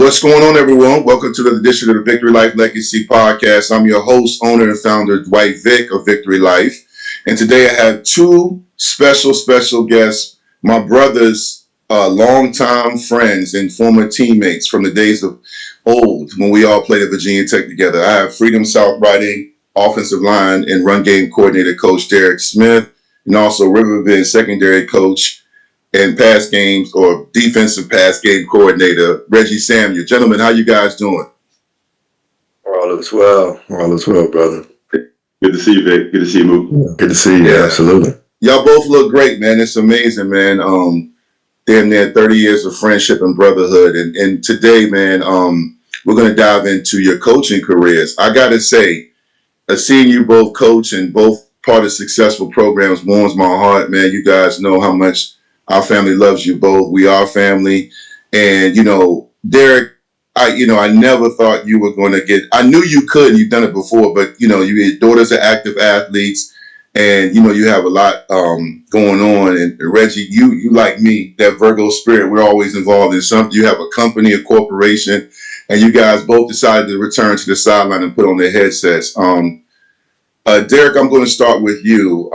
What's going on, everyone? Welcome to the edition of the Victory Life Legacy Podcast. I'm your host, owner, and founder, Dwight Vick of Vicktory Life. And today I have two special guests, my brothers, longtime friends and former teammates from the days of old when we all played at Virginia Tech together. I have Freedom South Riding offensive line and run game coordinator, Coach Derek Smith, and also Riverbend secondary coach and pass games or defensive pass game coordinator, Reggie Samuel. Gentlemen, how you guys doing? All is well. All is well, brother. Good to see you, Vic. Good to see you, Mook. Good to see you. Yeah, absolutely. Y'all both look great, man. It's amazing, man. Damn near 30 years of friendship and brotherhood. And today, man, we're going to dive into your coaching careers. I got to say, seeing you both coach and both part of successful programs warms my heart, man. You guys know how much our family loves you both. We are family. And, Derek, I never thought you were going to get, I knew you could, and you've done it before, but, your daughters are active athletes and, you have a lot going on. And Reggie, you like me, that Virgo spirit, we're always involved in something. You have a company, a corporation, and you guys both decided to return to the sideline and put on their headsets. Derek, I'm going to start with you.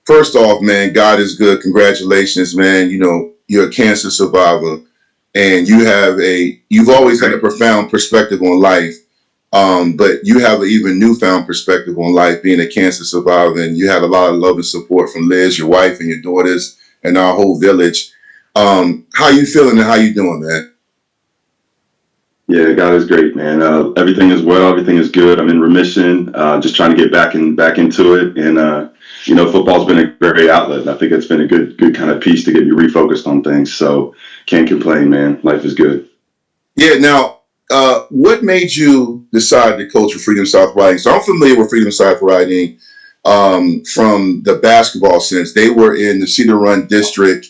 First off, man, God is good. Congratulations, man. You're a cancer survivor and you've always had a profound perspective on life. But you have an even newfound perspective on life being a cancer survivor. And you had a lot of love and support from Liz, your wife, and your daughters and our whole village. How you feeling and how you doing, man? Yeah, God is great, man. Everything is well. Everything is good. I'm in remission. Just trying to get back into it. And, football's been a great outlet. And I think it's been a good kind of piece to get you refocused on things. So can't complain, man. Life is good. Yeah. Now, what made you decide to coach for Freedom South Riding? So I'm familiar with Freedom South Riding from the basketball sense. They were in the Cedar Run district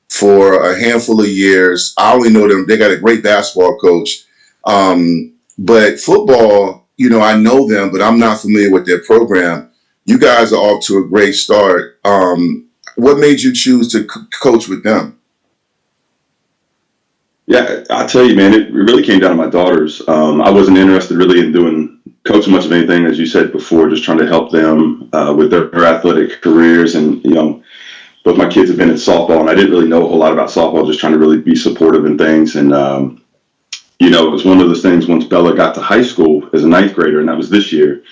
for a handful of years. I only know them. They got a great basketball coach. But football, I know them, but I'm not familiar with their program. You guys are off to a great start. What made you choose to coach with them? Yeah, I'll tell you, man, it really came down to my daughters. I wasn't interested really in doing coaching much of anything, as you said before, just trying to help them with their athletic careers. And, both my kids have been in softball, and I didn't really know a whole lot about softball, just trying to really be supportive in things. And, it was one of those things once Bella got to high school as a ninth grader, and that was this year.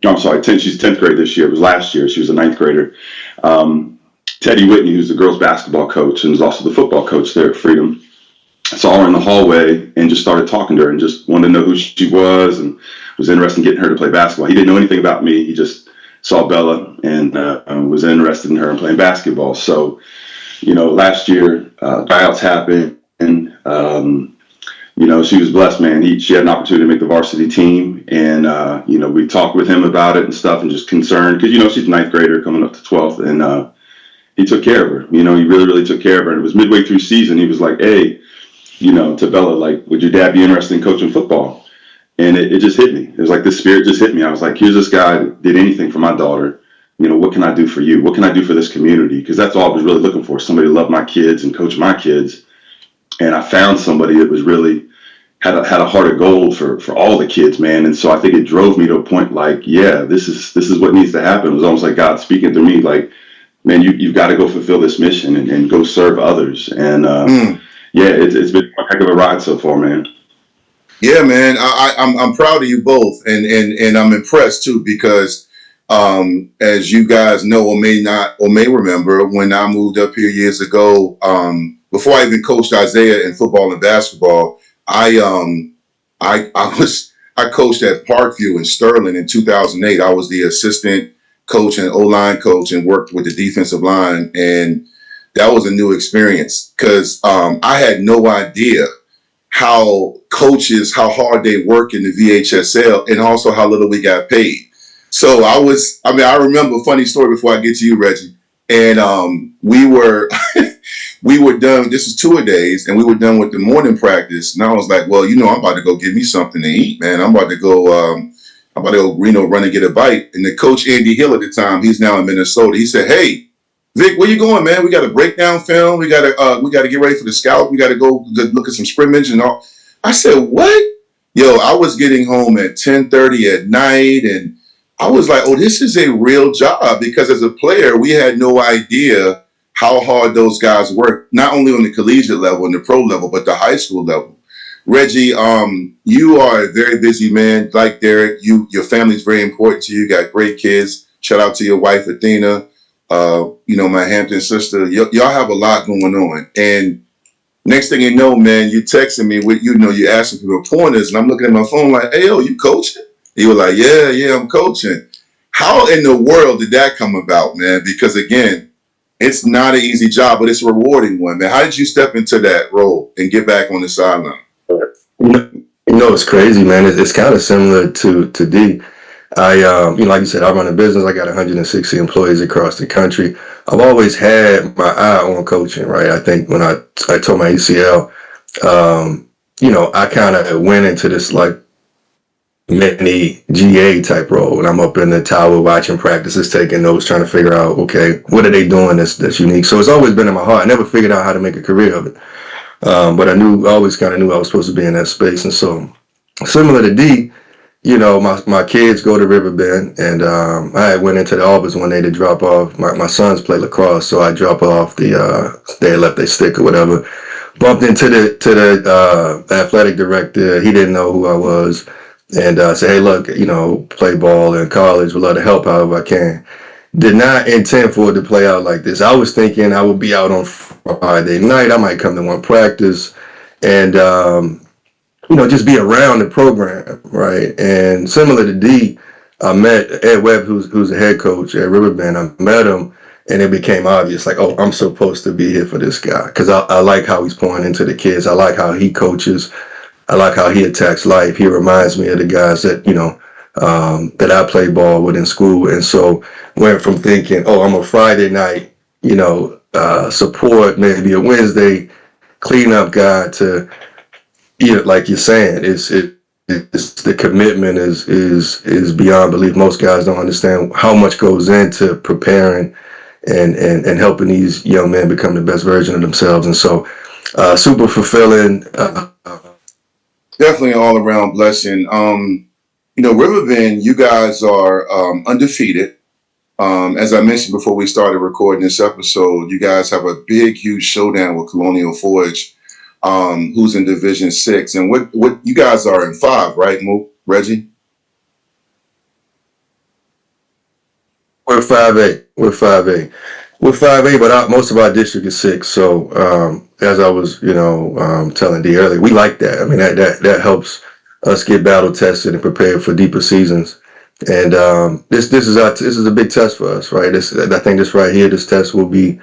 I'm sorry, she's 10th grade this year. It was last year. She was a ninth grader. Teddy Whitney, who's the girls basketball coach and was also the football coach there at Freedom, saw her in the hallway and just started talking to her and just wanted to know who she was and was interested in getting her to play basketball. He didn't know anything about me. He just saw Bella and was interested in her and playing basketball. So, last year, tryouts happened and, she was blessed, man. She had an opportunity to make the varsity team, and we talked with him about it and stuff, and just concerned because she's a ninth grader coming up to 12th, and he took care of her. He really took care of her. And it was midway through season. He was like, "Hey, to Bella, like, would your dad be interested in coaching football?" And it just hit me. It was like the spirit just hit me. I was like, "Here's this guy that did anything for my daughter. What can I do for you? What can I do for this community?" Because that's all I was really looking for: somebody to love my kids and coach my kids. And I found somebody that was really had a heart of gold for all the kids, man. And so I think it drove me to a point like, yeah, this is what needs to happen. It was almost like God speaking to me, like, man, you've got to go fulfill this mission and go serve others. And yeah, it's been a heck of a ride so far, man. Yeah, man, I'm proud of you both, and I'm impressed too because as you guys know or may remember, when I moved up here years ago, before I even coached Isaiah in football and basketball, I coached at Parkview in Sterling in 2008. I was the assistant coach and O-line coach and worked with the defensive line. And that was a new experience because I had no idea how hard they work in the VHSL and also how little we got paid. So I remember a funny story before I get to you, Reggie. And we were done. This is two-a-days, and we were done with the morning practice. And I was like, well, I'm about to go get me something to eat, man. I'm about to go, run and get a bite. And the coach, Andy Hill at the time, he's now in Minnesota. He said, hey, Vic, where you going, man? We got to break down film. We got to get ready for the scout. We got to go look at some scrimmage and all. I said, what? Yo, I was getting home at 10:30 at night, and I was like, oh, this is a real job, because as a player, we had no idea how hard those guys work, not only on the collegiate level and the pro level, but the high school level. Reggie, you are a very busy man. Like Derek, your family's very important to you. You got great kids. Shout out to your wife, Athena. My Hampton sister. Y'all have a lot going on. And next thing you know, man, you texting me with, you asking for pointers, and I'm looking at my phone like, hey, yo, you coaching? He was like, yeah, I'm coaching. How in the world did that come about, man? Because again, it's not an easy job, but it's a rewarding one, man. How did you step into that role and get back on the sideline? It's crazy, man. It's kind of similar to D. Like you said, I run a business. I got 160 employees across the country. I've always had my eye on coaching, right? I think when I tore my ACL, I kind of went into this like mini GA type role, and I'm up in the tower watching practices, taking notes, trying to figure out, okay, what are they doing that's unique? So it's always been in my heart. I never figured out how to make a career of it, but I always kind of knew I was supposed to be in that space. And so, similar to D, my kids go to Riverbend, and I went into the office one day to drop off. My sons play lacrosse, so I drop off they had left their stick or whatever. Bumped into the athletic director. He didn't know who I was, and said, "Hey, look, play ball in college. Would love to help however I can." Did not intend for it to play out like this. I was thinking I would be out on Friday night. I might come to one practice, and just be around the program, right? And similar to D, I met Ed Webb, who's the head coach at Riverbend. I met him, and it became obvious, like, oh, I'm supposed to be here for this guy, because I like how he's pouring into the kids. I like how he coaches. I like how he attacks life. He reminds me of the guys that that I played ball with in school, and so went from thinking, oh, I'm a Friday night, support, maybe a Wednesday cleanup guy, to like you're saying, it's the commitment is beyond belief. Most guys don't understand how much goes into preparing and helping these young men become the best version of themselves. And so, super fulfilling. Definitely an all around blessing. Riverbend, you guys are undefeated. As I mentioned before we started recording this episode, you guys have a big, huge showdown with Colonial Forge, who's in Division 6. And what you guys are in 5, right, Reggie? We're 5A. We're 5A. We're 5A, but most of our district is 6. So as I was, telling D earlier, we like that. I mean, that helps us get battle tested and prepared for deeper seasons. And this is a big test for us, right? I think this right here, this test will be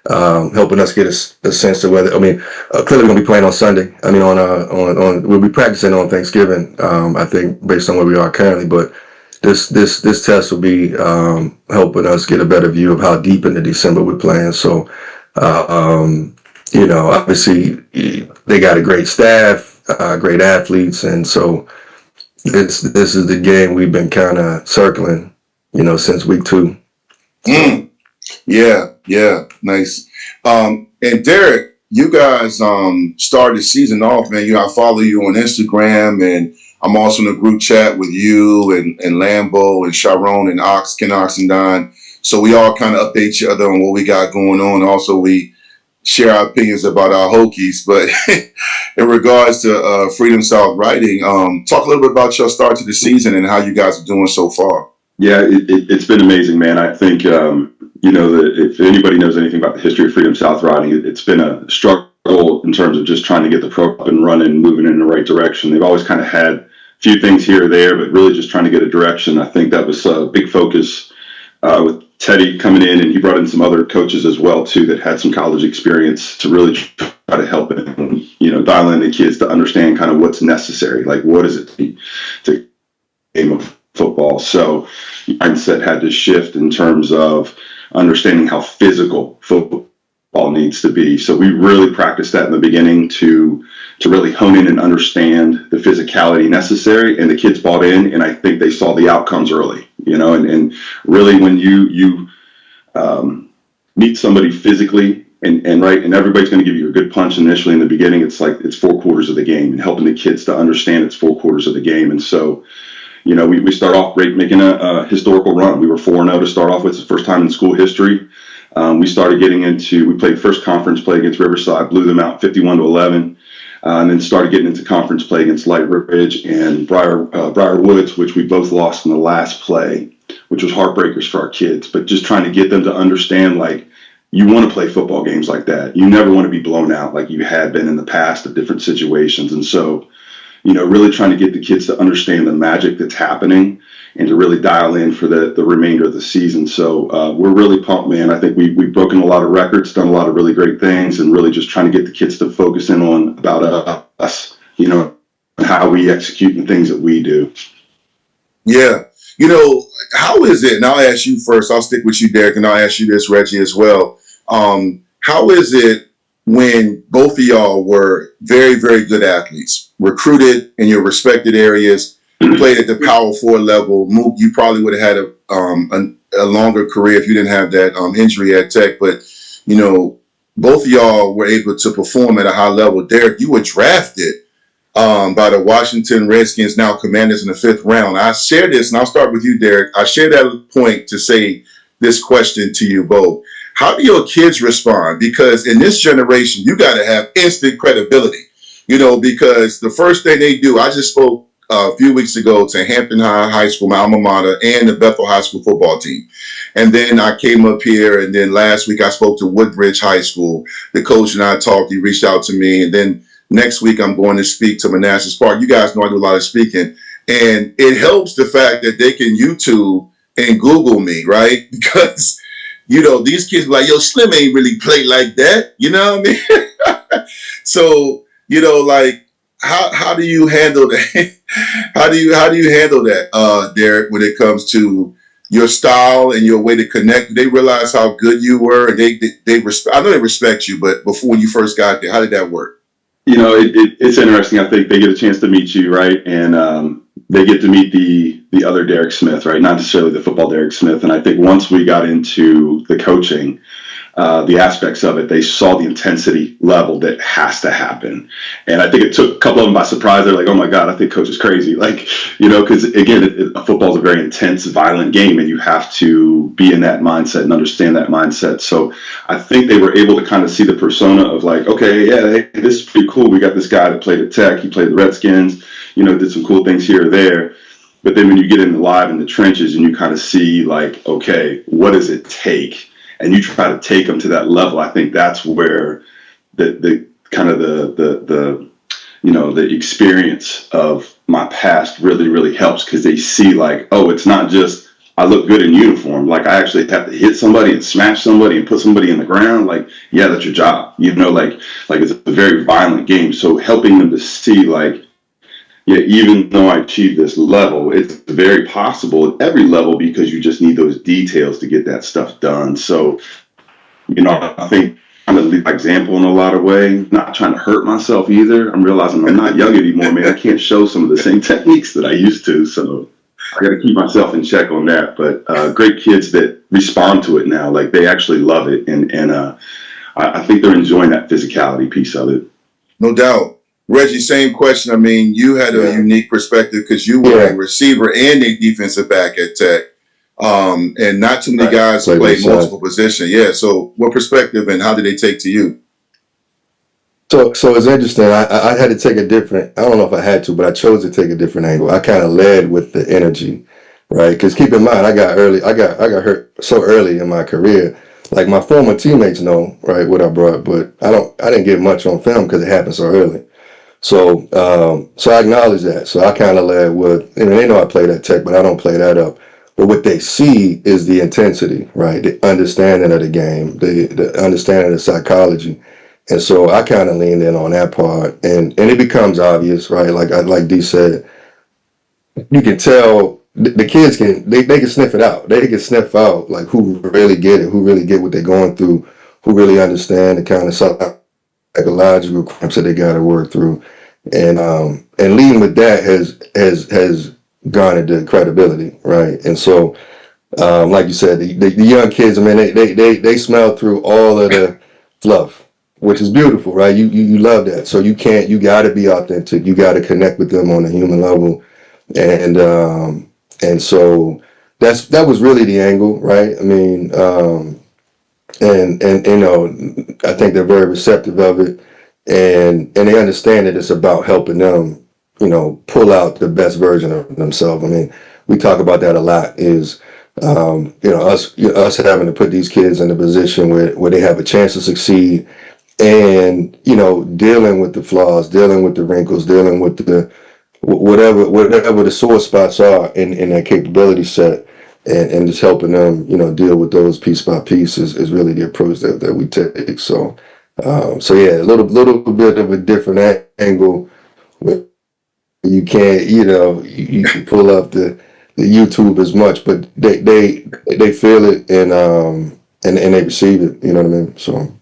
helping us get a sense of whether. I mean, clearly we're gonna be playing on Sunday. I mean, on we'll be practicing on Thanksgiving. I think based on where we are currently, but this test will be helping us get a better view of how deep into December we're playing. So, obviously they got a great staff, great athletes, and so this is the game we've been kind of circling, since week 2. Yeah, nice. And Derek, you guys started the season off, man. I follow you on Instagram, and I'm also in a group chat with you and Lambo and Sharon and Ken Oxendine. So we all kind of update each other on what we got going on. Also, we share our opinions about our Hokies. But in regards to Freedom South Writing, talk a little bit about your start to the season and how you guys are doing so far. Yeah, it's been amazing, man. I think, that if anybody knows anything about the history of Freedom South Riding, it's been a struggle in terms of just trying to get the program up and running, moving in the right direction. They've always kind of had a few things here or there, but really just trying to get a direction. I think that was a big focus with Teddy coming in, and he brought in some other coaches as well, too, that had some college experience to really try to help and, dial in the kids to understand kind of what's necessary, like what is it to game of football. So mindset had to shift in terms of understanding how physical football needs to be. So we really practiced that in the beginning to really hone in and understand the physicality necessary, and the kids bought in, and I think they saw the outcomes early, and really when meet somebody physically and everybody's going to give you a good punch initially in the beginning. It's like it's 4 quarters of the game, and helping the kids to understand it's 4 quarters of the game. And so, we start off great, making a historical run. We were 4-0 to start off with. It's the first time in school history. We started we played first conference play against Riverside, blew them out 51-11. And then started getting into conference play against Light Ridge and Briar Woods, which we both lost in the last play, which was heartbreakers for our kids. But just trying to get them to understand, like, you want to play football games like that. You never want to be blown out like you had been in the past of different situations. And so, really trying to get the kids to understand the magic that's happening and to really dial in for the remainder of the season. So we're really pumped, man. I think we've broken a lot of records, done a lot of really great things, and really just trying to get the kids to focus in on about us, how we execute the things that we do. Yeah. How is it, and I'll ask you first, I'll stick with you, Derek, and I'll ask you this, Reggie, as well. How is it when both of y'all were very, very good athletes, recruited in your respected areas, played at the Power 4 level? You probably would have had a longer career if you didn't have that injury at Tech, but, both of y'all were able to perform at a high level. Derek, you were drafted by the Washington Redskins, now Commanders, in the 5th round. I share this, and I'll start with you, Derek. I share that point to say this question to you both. How do your kids respond? Because in this generation, you got to have instant credibility, because the first thing they do, I just spoke a few weeks ago to Hampton High School, my alma mater, and the Bethel High School football team. And then I came up here, and then last week I spoke to Woodbridge High School. The coach and I talked, he reached out to me, and then next week I'm going to speak to Manassas Park. You guys know I do a lot of speaking, and it helps the fact that they can YouTube and Google me, right? Because these kids be like, yo, Slim ain't really played like that. You know what I mean? So, like, how do you handle that? how do you handle that, Derek, when it comes to your style and your way to connect? Do they realize how good you were? And they respect. I know they respect you, but before you first got there, how did that work? It's interesting. I think they get a chance to meet you, right? And they get to meet the other Derek Smith, right? Not necessarily the football Derek Smith. And I think once we got into the coaching, the aspects of it, they saw the intensity level that has to happen. And I think it took a couple of them by surprise. They're like, oh my God, I think coach is crazy. Like, because again, football is a very intense, violent game, and you have to be in that mindset and understand that mindset. So I think they were able to kind of see the persona of like, okay, yeah, hey, this is pretty cool. We got this guy that played at Tech. He played the Redskins, did some cool things here or there. But then when you get in live in the trenches and you kind of see like, okay, what does it take? And you try to take them to that level. I think that's where the kind of the experience of my past really, really helps, because they see like, oh, it's not just I look good in uniform. Like, I actually have to hit somebody and smash somebody and put somebody in the ground. Like, yeah, that's your job. Like it's a very violent game. So helping them to see like, yeah, even though I achieved this level, it's very possible at every level, because you just need those details to get that stuff done. So, I think I'm a lead example in a lot of ways, not trying to hurt myself either. I'm realizing I'm not young anymore, man. I can't show some of the same techniques that I used to. So I got to keep myself in check on that. But great kids that respond to it now, like they actually love it. And I think they're enjoying that physicality piece of it. No doubt. Reggie, same question. I mean, you had a unique perspective because you were a receiver and a defensive back at Tech. And not too many guys play multiple positions. Yeah. So what perspective and how did they take to you? So it's interesting. I had to take a different, I don't know if I had to, but I chose to take a different angle. I kind of led with the energy, right? Because keep in mind, I got hurt so early in my career. Like, my former teammates know, right, what I brought, but I didn't get much on film because it happened so early. So I acknowledge that. So I kind of led with, they know I played at Tech, but I don't play that up. But what they see is the intensity, right? The understanding of the game, the understanding of the psychology. And so I kind of leaned in on that part, and it becomes obvious, right? Like Dee said, you can tell the kids they can sniff it out. They can sniff out like who really get it, who really get what they're going through, who really understand the kind of psychological cramps that they got to work through, and leading with that has garnered the credibility, right? And so Like you said, the young kids, I mean, they smell through all of the fluff, which is beautiful, right? You love that. So you got to be authentic. You got to connect with them on a human level, and so that was really the angle, right? I mean, and you know, I think they're very receptive of it, and they understand that it's about helping them, you know, pull out the best version of themselves. I mean, we talk about that a lot. Is you know, us having to put these kids in a position where they have a chance to succeed, and you know, dealing with the flaws, dealing with the wrinkles, dealing with the whatever the sore spots are in their capability set, and just helping them, you know, deal with those piece by piece is really the approach that we take. So so yeah, a little bit of a different angle where you can't, you know, you can pull up the YouTube as much, but they feel it, and they receive it, you know what I mean? So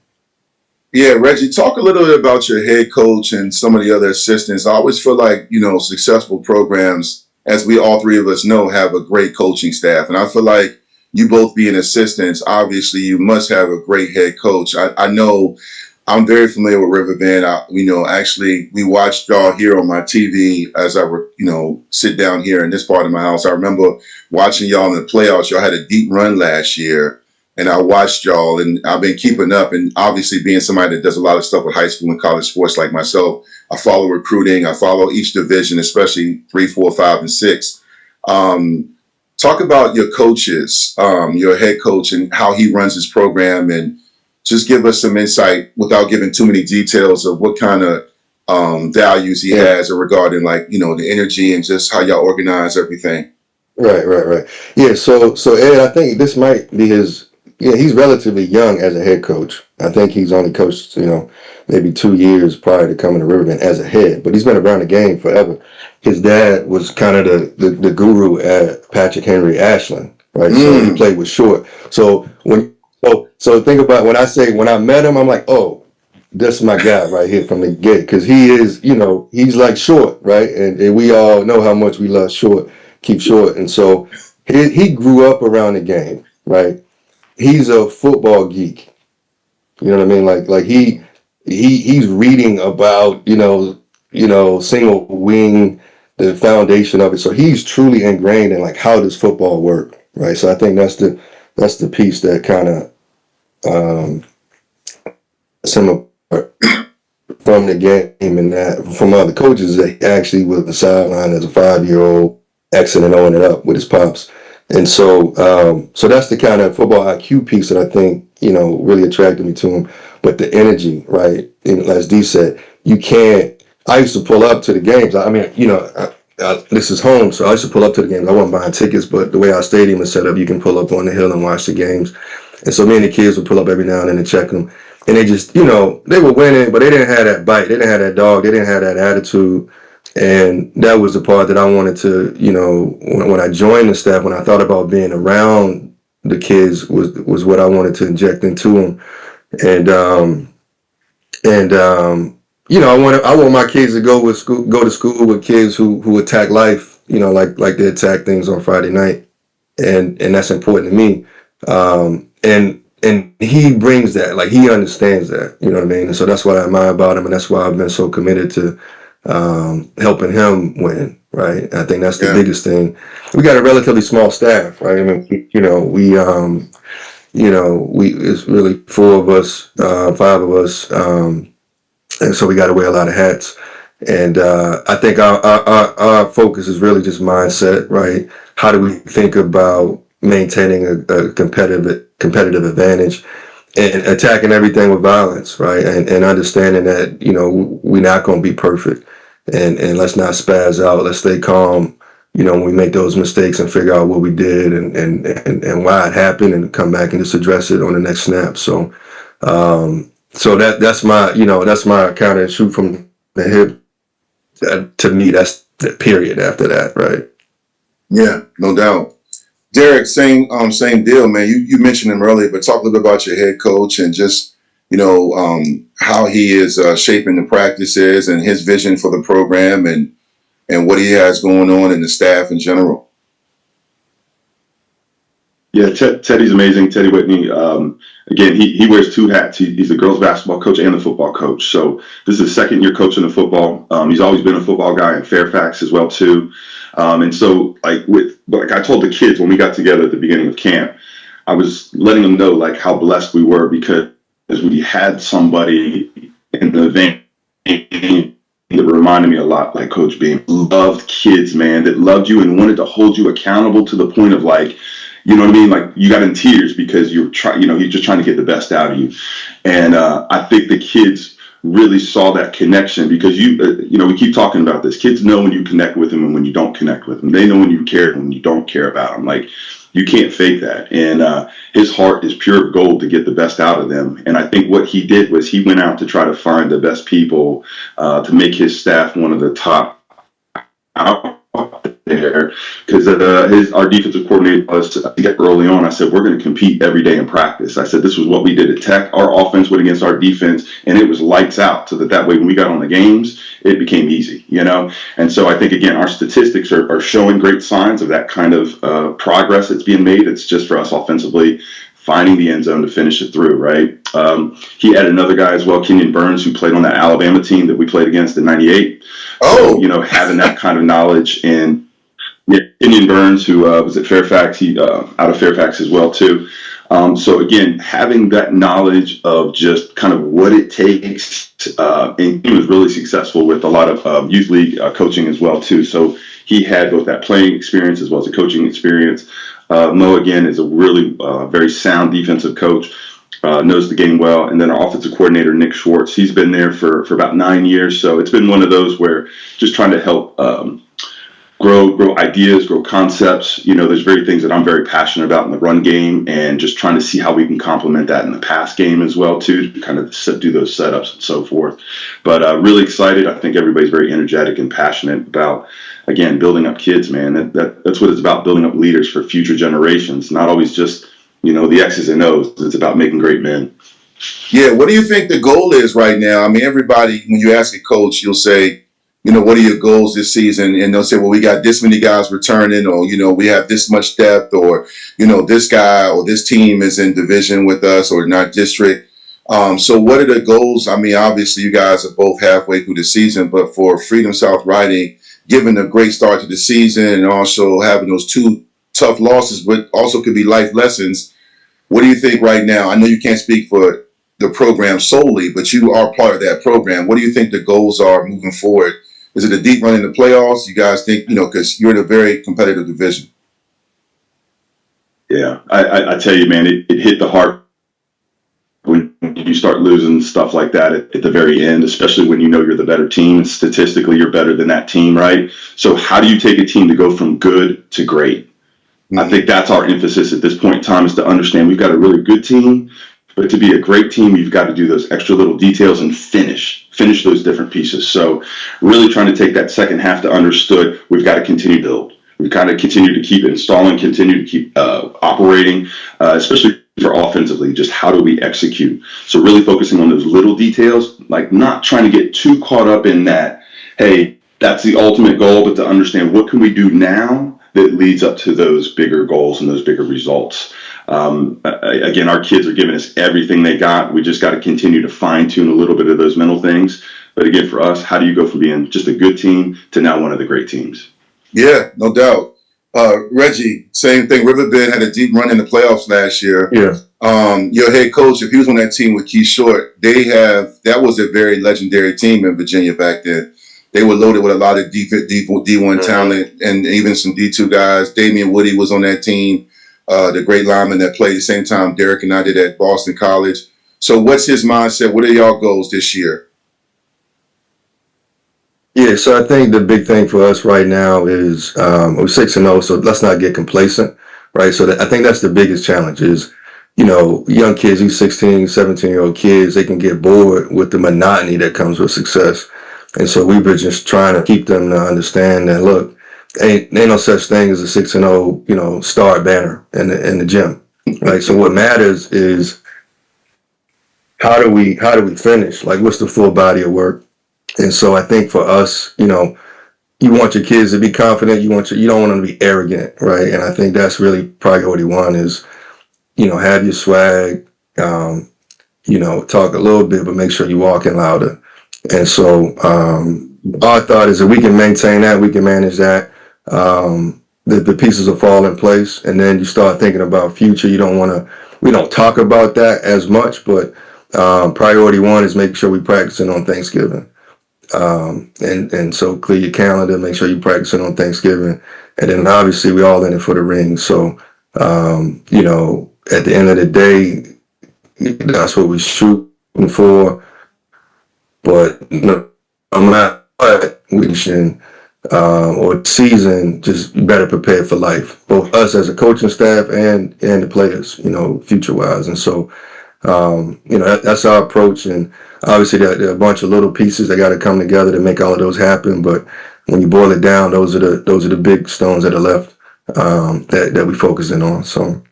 Yeah, Reggie, talk a little bit about your head coach and some of the other assistants. I always feel like, you know, successful programs, as we all three of us know, have a great coaching staff. And I feel like you both being assistants, obviously you must have a great head coach. I know I'm very familiar with Riverbend. You know, actually, we watched y'all here on my TV as I were, you know, sit down here in this part of my house. I remember watching y'all in the playoffs. Y'all had a deep run last year, and I watched y'all, and I've been keeping up. And obviously, being somebody that does a lot of stuff with high school and college sports like myself, I follow recruiting. I follow each division, especially 3, 4, 5, and 6. Talk about your coaches, your head coach, and how he runs his program, and just give us some insight without giving too many details of what kind of values he has regarding, like, you know, the energy and just how y'all organize everything. right. Yeah, so Ed, I think this might be his. Yeah, he's relatively young as a head coach. I think he's only coached, you know, maybe 2 years prior to coming to Riverbend as a head, but he's been around the game forever. His dad was kind of the guru at Patrick Henry Ashland, right? So he played with Short. So so think about when I met him, I'm like, oh, that's my guy right here from the gate, because he is, you know, he's like Short, right? And we all know how much we love Short, keep Short, and so he grew up around the game, right? He's a football geek. You know what I mean? Like he's reading about, single wing, the foundation of it. So he's truly ingrained in like how does football work, right? So I think that's the piece that kind of similar from the game, and that from other coaches that he actually was the sideline as a 5-year-old, Xing and O'ing it up with his pops. And so that's the kind of football IQ piece that I think, you know, really attracted me to him. But the energy, right? And as D said, you can't. I used to pull up to the games. I mean, you know, this is home, so I used to pull up to the games. I wasn't buying tickets, but the way our stadium is set up, you can pull up on the hill and watch the games. And so me and the kids would pull up every now and then to check them. And they just, you know, they were winning, but they didn't have that bite. They didn't have that dog. They didn't have that attitude. And that was the part that I wanted to, you know, when I joined the staff, when I thought about being around the kids, was what I wanted to inject into them. And you know, I want my kids to go to school with kids who attack life, you know, like they attack things on Friday night, and that's important to me. And he brings that, like he understands that, you know what I mean. And so that's what I admire about him, and that's why I've been so committed to helping him win. Right, I think that's the biggest thing. We got a relatively small staff, right? I mean, we it's really 4 of us, 5 of us. And so we got to wear a lot of hats. And I think our focus is really just mindset, right? How do we think about maintaining a competitive advantage and attacking everything with violence, right? And understanding that, you know, we're not going to be perfect, and let's not spaz out. Let's stay calm, you know, when we make those mistakes, and figure out what we did and why it happened, and come back and just address it on the next snap. So. So that's my kind of shoot from the hip. To me, that's the period after that, right? Yeah, no doubt. Derek, same deal, man. You mentioned him earlier, but talk a little bit about your head coach and just, you know, how he is shaping the practices and his vision for the program, and, what he has going on in the staff in general. Yeah, Teddy's amazing. Teddy Whitney. Again, he wears two hats. He's the girls basketball coach and the football coach. So this is his second year coaching the football. He's always been a football guy in Fairfax as well too. And so like I told the kids when we got together at the beginning of camp, I was letting them know like how blessed we were because we had somebody in the vein that reminded me a lot like Coach Beam. Loved kids, man, that loved you and wanted to hold you accountable to the point of like, you know what I mean? Like you got in tears because you're just trying to get the best out of you. And I think the kids really saw that connection because we keep talking about this. Kids know when you connect with them and when you don't connect with them. They know when you care and when you don't care about them. Like you can't fake that. And his heart is pure gold to get the best out of them. And I think what he did was he went out to try to find the best people to make his staff one of the top out there because our defensive coordinator was early on. I said, we're going to compete every day in practice. I said, this was what we did at Tech. Our offense went against our defense and it was lights out so that way when we got on the games, it became easy, And so I think, again, our statistics are showing great signs of that kind of progress that's being made. It's just for us offensively finding the end zone to finish it through, right? He had another guy as well, Kenyon Burns, who played on that Alabama team that we played against in '98. Oh, So, having that kind of knowledge and Kenyon Burns, who was at Fairfax, he out of Fairfax as well too. So again, having that knowledge of just kind of what it takes, and he was really successful with a lot of youth league coaching as well too. So he had both that playing experience as well as a coaching experience. Mo again is a really very sound defensive coach. Knows the game well. And then our offensive coordinator, Nick Schwartz, he's been there for about 9 years. So it's been one of those where just trying to help grow ideas, grow concepts. There's very things that I'm very passionate about in the run game and just trying to see how we can complement that in the pass game as well too, to kind of do those setups and so forth. But really excited. I think everybody's very energetic and passionate about, again, building up kids, man. That's what it's about, building up leaders for future generations, not always just, the X's and O's. It's about making great men. yeah. What do you think the goal is right now? I mean, everybody, when you ask a coach, you'll say, what are your goals this season? And they'll say, well, we got this many guys returning, or, we have this much depth, or, this guy or this team is in division with us or not district. So what are the goals? I mean, obviously you guys are both halfway through the season, but for Freedom South Riding, given a great start to the season and also having those two tough losses, but also could be life lessons. What do you think right now? I know you can't speak for the program solely, but you are part of that program. What do you think the goals are moving forward? Is it a deep run in the playoffs? You guys think, because you're in a very competitive division. Yeah, I tell you, man, it hit the heart when you start losing stuff like that at the very end, especially when you're the better team. Statistically, you're better than that team, right? So how do you take a team to go from good to great? Mm-hmm. I think that's our emphasis at this point in time, is to understand we've got a really good team, but to be a great team, you've got to do those extra little details and finish those different pieces. So really trying to take that second half to understood, we've got to continue to build. We've got to continue to keep installing, continue to keep operating, especially for offensively, just how do we execute? So really focusing on those little details, like not trying to get too caught up in that, hey, that's the ultimate goal, but to understand what can we do now that leads up to those bigger goals and those bigger results. Again, our kids are giving us everything they got. We just got to continue to fine tune a little bit of those mental things. But again, for us, how do you go from being just a good team to now one of the great teams? Yeah, no doubt. Reggie, same thing. Riverbend had a deep run in the playoffs last year. Yeah. Your head coach, if he was on that team with Keith Short, that was a very legendary team in Virginia back then. They were loaded with a lot of D1 talent and even some D2 guys. Damian Woody was on that team. The great lineman that played the same time Derek and I did at Boston College. So what's his mindset? What are y'all goals this year? Yeah, so I think the big thing for us right now is we're 6-0, so let's not get complacent, right? So I think that's the biggest challenge is, young kids, these 16, 17-year-old kids, they can get bored with the monotony that comes with success. And so we were just trying to keep them to understand that, look, ain't no such thing as a 6-0, star banner in the gym, right? So what matters is how do we finish? Like, what's the full body of work? And so I think for us, you want your kids to be confident. You don't want them to be arrogant, right? And I think that's really priority one is, have your swag, talk a little bit, but make sure you're walking louder. And so our thought is that we can maintain that, we can manage that. The pieces will fall in place, and then you start thinking about future. We don't talk about that as much, but priority one is making sure we practicing on Thanksgiving. And so clear your calendar, make sure you're practicing on Thanksgiving. And then obviously we all in it for the ring. So, at the end of the day, that's what we're shooting for. But no matter what, we should, or season, just better prepared for life, both us as a coaching staff and the players, future wise. And so, that's our approach. And obviously there are a bunch of little pieces that got to come together to make all of those happen. But when you boil it down, those are the big stones that are left, that we focus in on. So.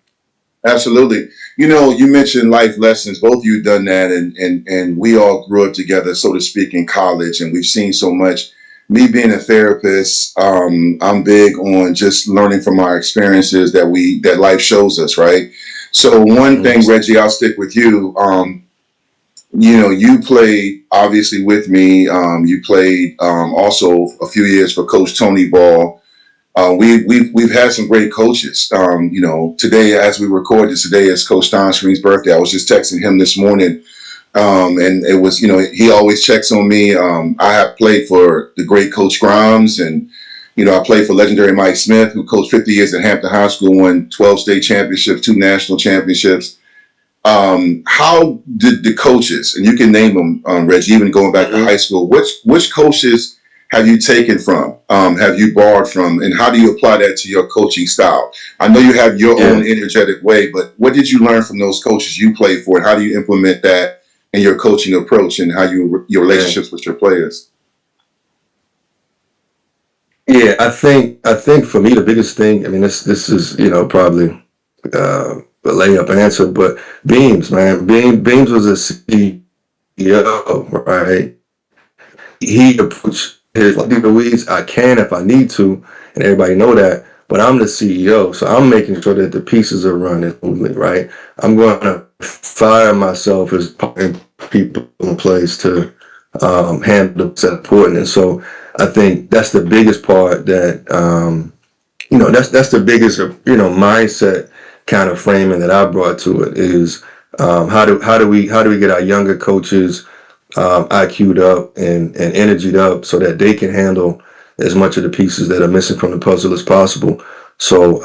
Absolutely. You mentioned life lessons. Both of you done that, and we all grew up together, so to speak, in college, and we've seen so much. Me being a therapist, I'm big on just learning from our experiences that life shows us, right? So one thing, Reggie, I'll stick with you. You played obviously with me. You played also a few years for Coach Tony Ball. We've had some great coaches. Today, as we record this, today is Coach Don Screen's birthday. I was just texting him this morning, and it was, he always checks on me. I have played for the great Coach Grimes, and I played for legendary Mike Smith, who coached 50 years at Hampton High School, won 12 state championships, 2 national championships. How did the coaches, and you can name them, Reggie, even going back to high school, which coaches have you taken from, have you borrowed from, and how do you apply that to your coaching style? I know you have your own energetic way, but what did you learn from those coaches you played for, and how do you implement that in your coaching approach and how your relationships with your players? Yeah, I think for me the biggest thing, I mean, this is probably a layup answer, but Beams, man, Beams was a CEO, right? He approached his the weeds. I can if I need to, and everybody know that. But I'm the CEO, so I'm making sure that the pieces are running smoothly, right? I'm going to fire myself as putting people in place to handle that's important. And so I think that's the biggest part that that's the biggest mindset kind of framing that I brought to it is how do we get our younger coaches IQ'd up and energied up so that they can handle as much of the pieces that are missing from the puzzle as possible. So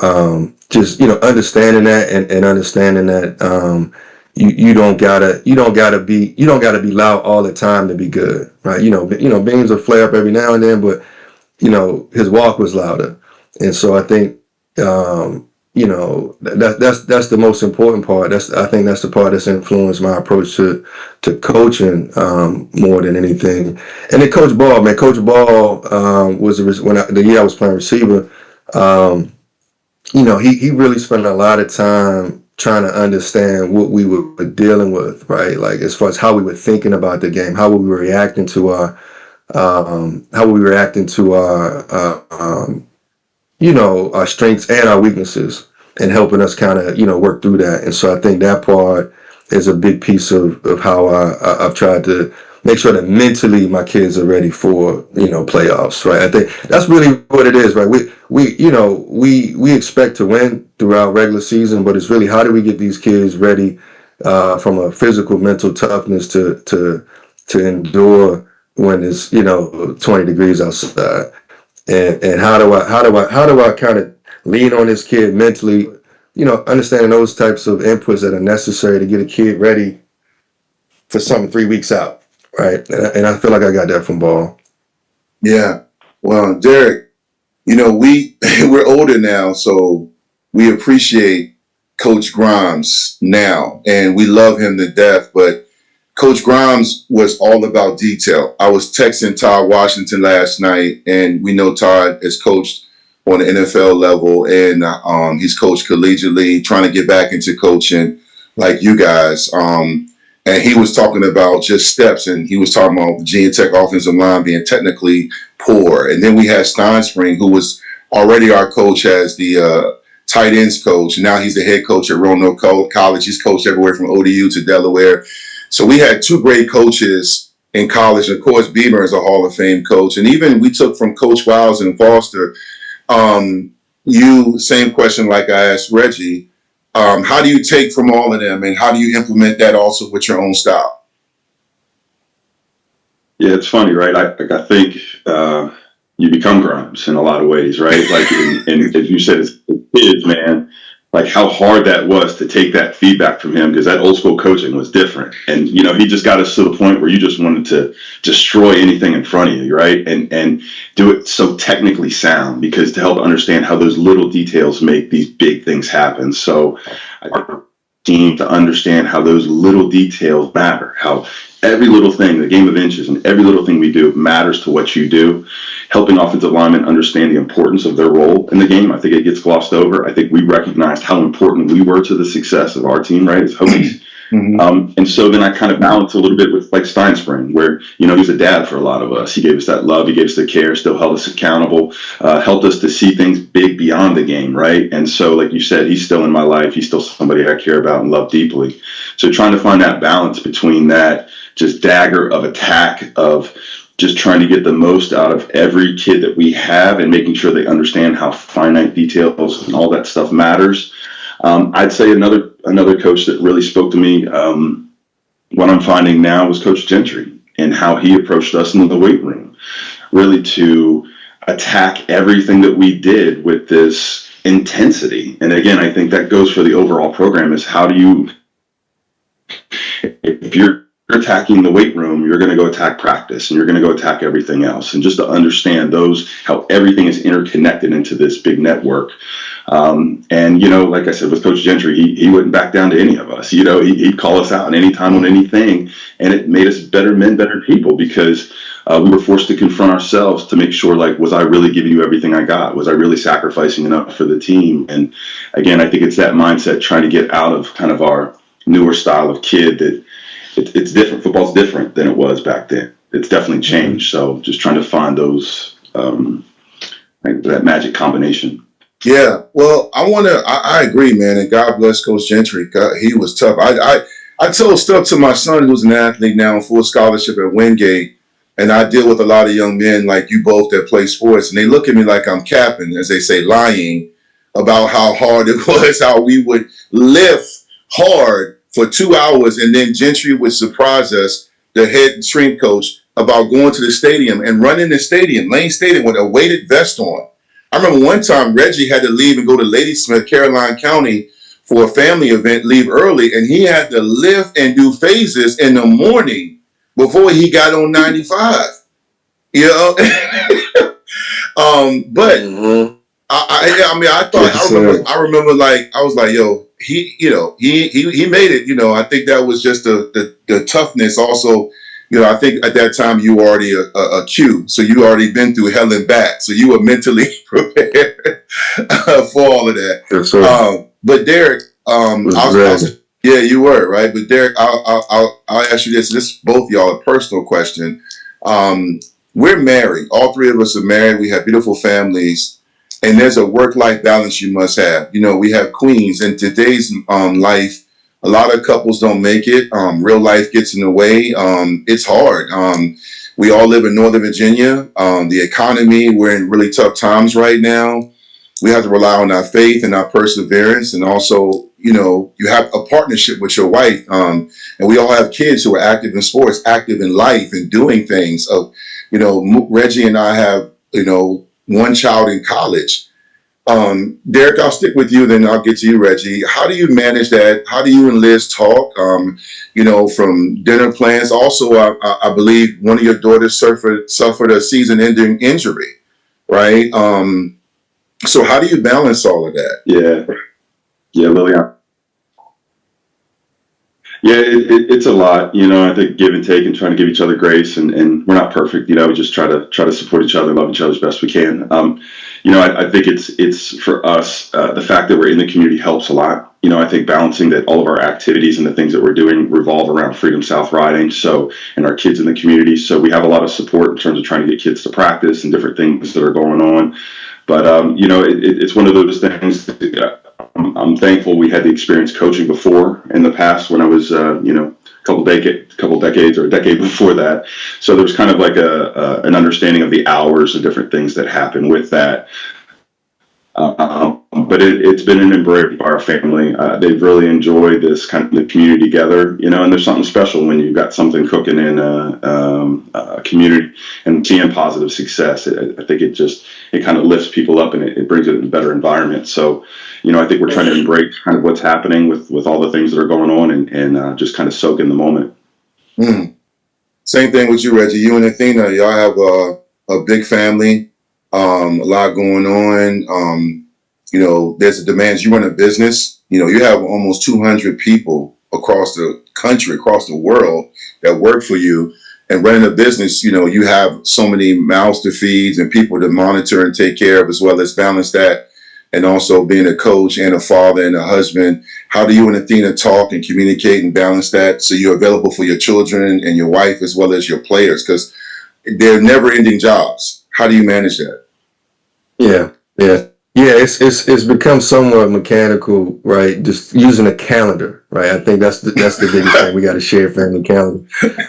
just understanding that and understanding that you don't gotta be loud all the time to be good, right? Beans will flare up every now and then, but his walk was louder, and so I think that's the most important part. I think that's the part that's influenced my approach to coaching more than anything. And then Coach Ball, man, Coach Ball was the year I was playing receiver. He really spent a lot of time trying to understand what we were dealing with, right? Like as far as how we were thinking about the game, how we were reacting to our our strengths and our weaknesses, and helping us kind of work through that. And so I think that part is a big piece of how I've tried to make sure that mentally my kids are ready for playoffs, right? I think that's really what it is, right? We expect to win throughout regular season, but it's really how do we get these kids ready from a physical, mental toughness to endure when it's 20 degrees outside. And how do I kind of lean on this kid mentally, understanding those types of inputs that are necessary to get a kid ready for something 3 weeks out, right? And I feel like I got that from Ball. Yeah. Well, Derek, we're older now, so we appreciate Coach Grimes now, and we love him to death, but Coach Grimes was all about detail. I was texting Todd Washington last night, and we know Todd has coached on the NFL level, and he's coached collegiately, trying to get back into coaching like you guys. And he was talking about just steps, and he was talking about the G and Tech offensive line being technically poor. And then we had Steinspring, who was already our coach as the tight ends coach. Now he's the head coach at Roanoke College. He's coached everywhere from ODU to Delaware. So we had two great coaches in college. Of course, Beamer is a Hall of Fame coach. And even we took from Coach Wiles and Foster, same question like I asked Reggie, how do you take from all of them and how do you implement that also with your own style? Yeah, it's funny, right? I think you become Grimes in a lot of ways, right? Like, and as you said, as kids, man, like how hard that was to take that feedback from him, because that old school coaching was different. And, you know, he just got us to the point where you just wanted to destroy anything in front of you, right? And do it so technically sound, because to help understand how those little details make these big things happen. So I think team to understand how those little details matter, how every little thing, the game of inches, and every little thing we do matters to what you do. Helping offensive linemen understand the importance of their role in the game. I think it gets glossed over. I think we recognized how important we were to the success of our team, right, as Hokies. Mm-hmm. And so then I kind of balanced a little bit with like Steinspring, where, you know, he was a dad for a lot of us. He gave us that love. He gave us the care, still held us accountable, helped us to see things big beyond the game, right? And so, like you said, he's still in my life. He's still somebody I care about and love deeply. So trying to find that balance between that just dagger of attack of just trying to get the most out of every kid that we have and making sure they understand how finite details and all that stuff matters. I'd say another coach that really spoke to me, what I'm finding now, was Coach Gentry, and how he approached us in the weight room, really to attack everything that we did with this intensity. And again, I think that goes for the overall program, is how do you, if you're attacking the weight room, you're going to go attack practice, and you're going to go attack everything else. And just to understand how everything is interconnected into this big network. And, you know, like I said, with Coach Gentry, he wouldn't back down to any of us. You know, he'd call us out any time on anything, and it made us better men, better people, because we were forced to confront ourselves to make sure, like, was I really giving you everything I got? Was I really sacrificing enough for the team? And again, I think it's that mindset, trying to get out of kind of our newer style of kid, that it's different. Football's different than it was back then. It's definitely changed. So just trying to find those, like that magic combination. Yeah, well, I agree, man. And God bless Coach Gentry. God, he was tough. I told stuff to my son, who's an athlete now on full scholarship at Wingate. And I deal with a lot of young men like you both that play sports. And they look at me like I'm capping, as they say, lying about how hard it was, how we would lift hard for 2 hours, and then Gentry would surprise us, the head strength coach, about going to the stadium and running the stadium, Lane Stadium, with a weighted vest on. I remember one time Reggie had to leave and go to Ladysmith, Caroline County, for a family event, leave early, and he had to lift and do phases in the morning before he got on 95. You know? But I remember like, I was like, yo, he made it. You know, I think that was just the toughness. Also, you know, I think at that time you were already a Q, so you already been through hell and back, so you were mentally prepared for all of that. Yes, sir. But Derek, yeah, you were right. But Derek, I'll ask you this. This is both y'all a personal question. We're married. All three of us are married. We have beautiful families. And there's a work-life balance you must have. You know, we have queens. In today's life, a lot of couples don't make it. Real life gets in the way. It's hard. We all live in Northern Virginia. The economy, we're in really tough times right now. We have to rely on our faith and our perseverance. And also, you know, you have a partnership with your wife. And we all have kids who are active in sports, active in life, and doing things. You know, Reggie and I have, you know, one child in college. Derek, I'll stick with you, then I'll get to you, Reggie. How do you manage that? How do you and Liz talk? You know, from dinner plans. Also, I believe one of your daughters suffered a season-ending injury, right? So how do you balance all of that? Yeah, Lillian. Yeah, it's a lot, you know. I think give and take and trying to give each other grace, and we're not perfect, you know. We just try to support each other, love each other as best we can. I think it's for us, the fact that we're in the community helps a lot. I think balancing that all of our activities and the things that we're doing revolve around Freedom South riding. So, and our kids in the community. So we have a lot of support in terms of trying to get kids to practice and different things that are going on. But, it's one of those things that, I'm thankful we had the experience coaching before in the past when I was, couple decades or a decade before that. So there was kind of like an understanding of the hours and different things that happen with that. But it's been an embrace by our family. They've really enjoyed this kind of the community together, and there's something special when you've got something cooking in a community and seeing positive success. I think it kind of lifts people up and it brings it in a better environment. So, I think we're trying to embrace kind of what's happening with all the things that are going on and just kind of soak in the moment. Same thing with you, Reggie. You and Athena, y'all have a big family, a lot going on. There's a demand. You run a business. You have almost 200 people across the country, across the world that work for you. And running a business, you have so many mouths to feed and people to monitor and take care of, as well as balance that. And also being a coach and a father and a husband. How do you and Athena talk and communicate and balance that so you're available for your children and your wife as well as your players? Because they're never-ending jobs. How do you manage that? Yeah. It's become somewhat mechanical, right? Just using a calendar, right? I think that's the biggest thing. We got to share family calendar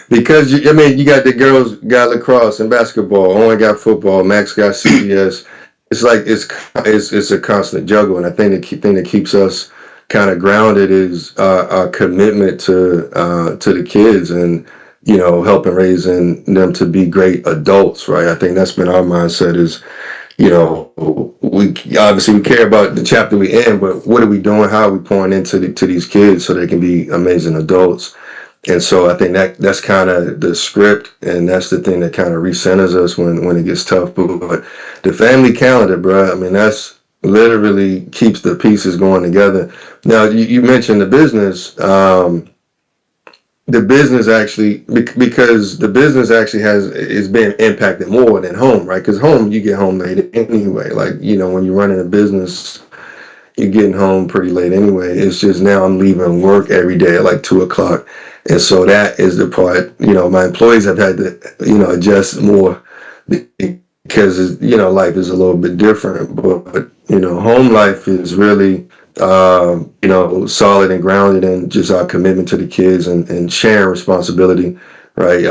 because you got the girls got lacrosse and basketball. Owen got football. Max got CBS. It's like it's a constant juggle, and I think the thing that keeps us kind of grounded is our commitment to the kids and helping raising them to be great adults, right? I think that's been our mindset is. We obviously we care about the chapter we're in, but what are we doing? How are we pouring into these kids so they can be amazing adults? And so I think that's kind of the script, and that's the thing that kind of recenters us when it gets tough. But the family calendar, bro, that's literally keeps the pieces going together. Now you mentioned the business. The business actually, because the business actually is being impacted more than home, right? Because home, you get home late anyway. Like, when you're running a business, you're getting home pretty late anyway. It's just now I'm leaving work every day at like 2:00. And so that is the part, my employees have had to, adjust more because, life is a little bit different. But home life is really, solid and grounded in just our commitment to the kids and sharing responsibility, right?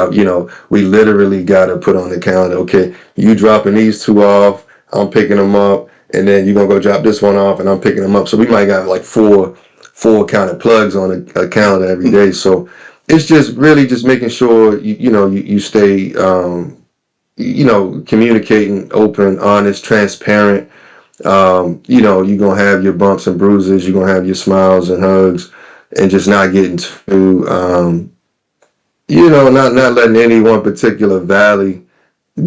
We literally got to put on the calendar, okay, you dropping these two off, I'm picking them up, and then you're going to go drop this one off and I'm picking them up. So we might got like four kind of plugs on a calendar every day. So it's just really just making sure, you stay, communicating, open, honest, transparent. You're going to have your bumps and bruises. You're going to have your smiles and hugs and just not getting too, not letting any one particular valley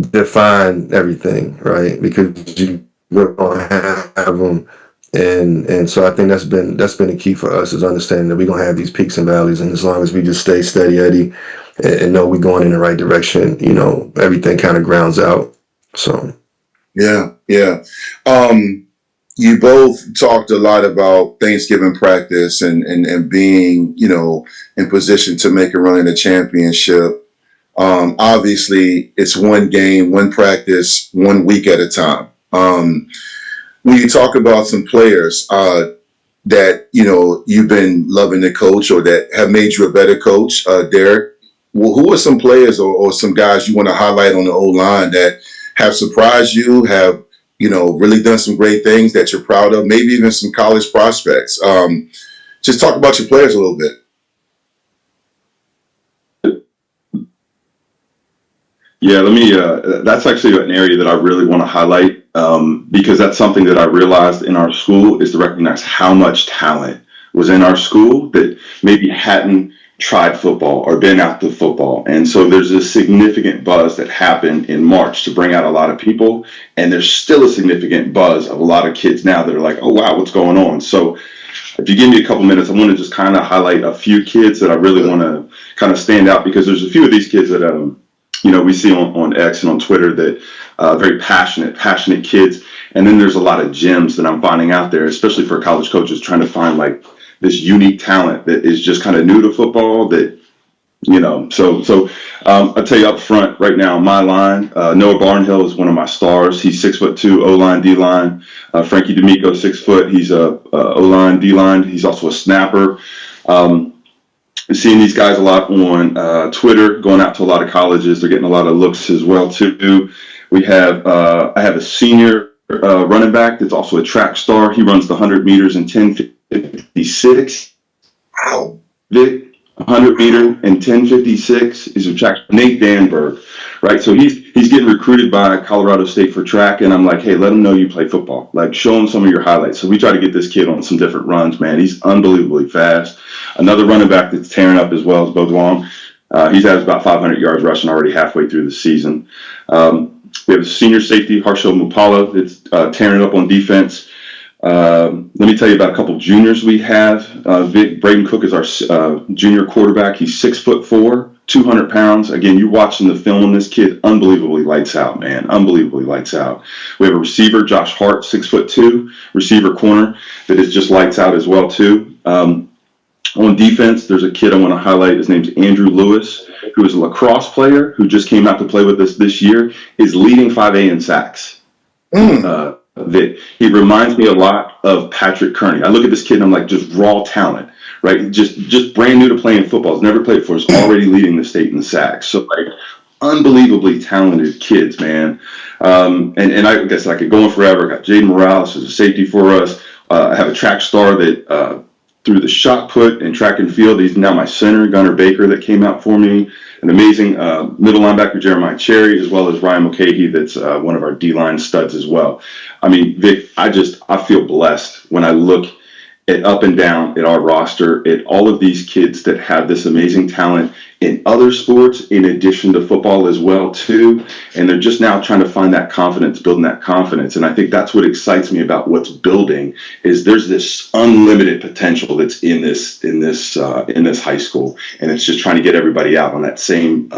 define everything, right? Because you're going to have them. And so I think that's been the key for us is understanding that we're going to have these peaks and valleys. And as long as we just stay steady, Eddie, and know we're going in the right direction, everything kind of grounds out. So. Yeah. You both talked a lot about Thanksgiving practice and being, in position to make a run in the championship. Obviously, it's one game, one practice, 1 week at a time. When you talk about some players that, you've been loving to coach or that have made you a better coach, Derek, who are some players or some guys you want to highlight on the O-line that have surprised you, have, really done some great things that you're proud of, maybe even some college prospects? Just talk about your players a little bit. Yeah, that's actually an area that I really want to highlight because that's something that I realized in our school is to recognize how much talent was in our school that maybe hadn't tried football or been out to football. And so there's a significant buzz that happened in March to bring out a lot of people. And there's still a significant buzz of a lot of kids now that are like, oh, wow, what's going on? So if you give me a couple minutes, I want to just kind of highlight a few kids that I really want to kind of stand out because there's a few of these kids that, we see on X and on Twitter that very passionate kids. And then there's a lot of gems that I'm finding out there, especially for college coaches trying to find like this unique talent that is just kind of new to football that, I'll tell you up front right now, my line, Noah Barnhill is one of my stars. He's 6'2", O-line, D-line. Frankie D'Amico, 6 foot. He's a O-line, D-line. He's also a snapper. Seeing these guys a lot on Twitter, going out to a lot of colleges. They're getting a lot of looks as well too. I have a senior running back that's also a track star. He runs the 100 meters in 10:56. Wow. Vic, 100 meter in 10:56 is a track. Nate Danberg, right? So he's getting recruited by Colorado State for track, and I'm like, hey, let him know you play football. Like, show him some of your highlights. So we try to get this kid on some different runs, man. He's unbelievably fast. Another running back that's tearing up as well is Bo Long. He's at about 500 yards rushing already halfway through the season. We have a senior safety, Harsho Mupala, that's tearing it up on defense. Let me tell you about a couple juniors we have. Vic Braden Cook is our junior quarterback. He's 6'4", 200 pounds. Again, you're watching the film on this kid, unbelievably lights out, man. Unbelievably lights out. We have a receiver, Josh Hart, 6'2", receiver corner that is just lights out as well too. On defense, there's a kid I want to highlight. His name's Andrew Lewis, who is a lacrosse player who just came out to play with us this year, is leading 5A in sacks. That he reminds me a lot of Patrick Kearney. I look at this kid and I'm like, just raw talent, right? Just brand new to playing football. He's never played before. He's already leading the state in sacks. So like unbelievably talented kids, man. And I guess I could go on forever. I got Jaden Morales as a safety for us. I have a track star that through the shot put and track and field, he's now my center, Gunnar Baker, that came out for me. An amazing middle linebacker, Jeremiah Cherry, as well as Ryan Mulcahy, that's one of our D-line studs as well. I mean, Vic, I feel blessed when I look at up and down at our roster, at all of these kids that have this amazing talent in other sports, in addition to football as well too. And they're just now trying to find that confidence, building that confidence. And I think that's what excites me about what's building, is there's this unlimited potential that's in this high school. And it's just trying to get everybody out on that same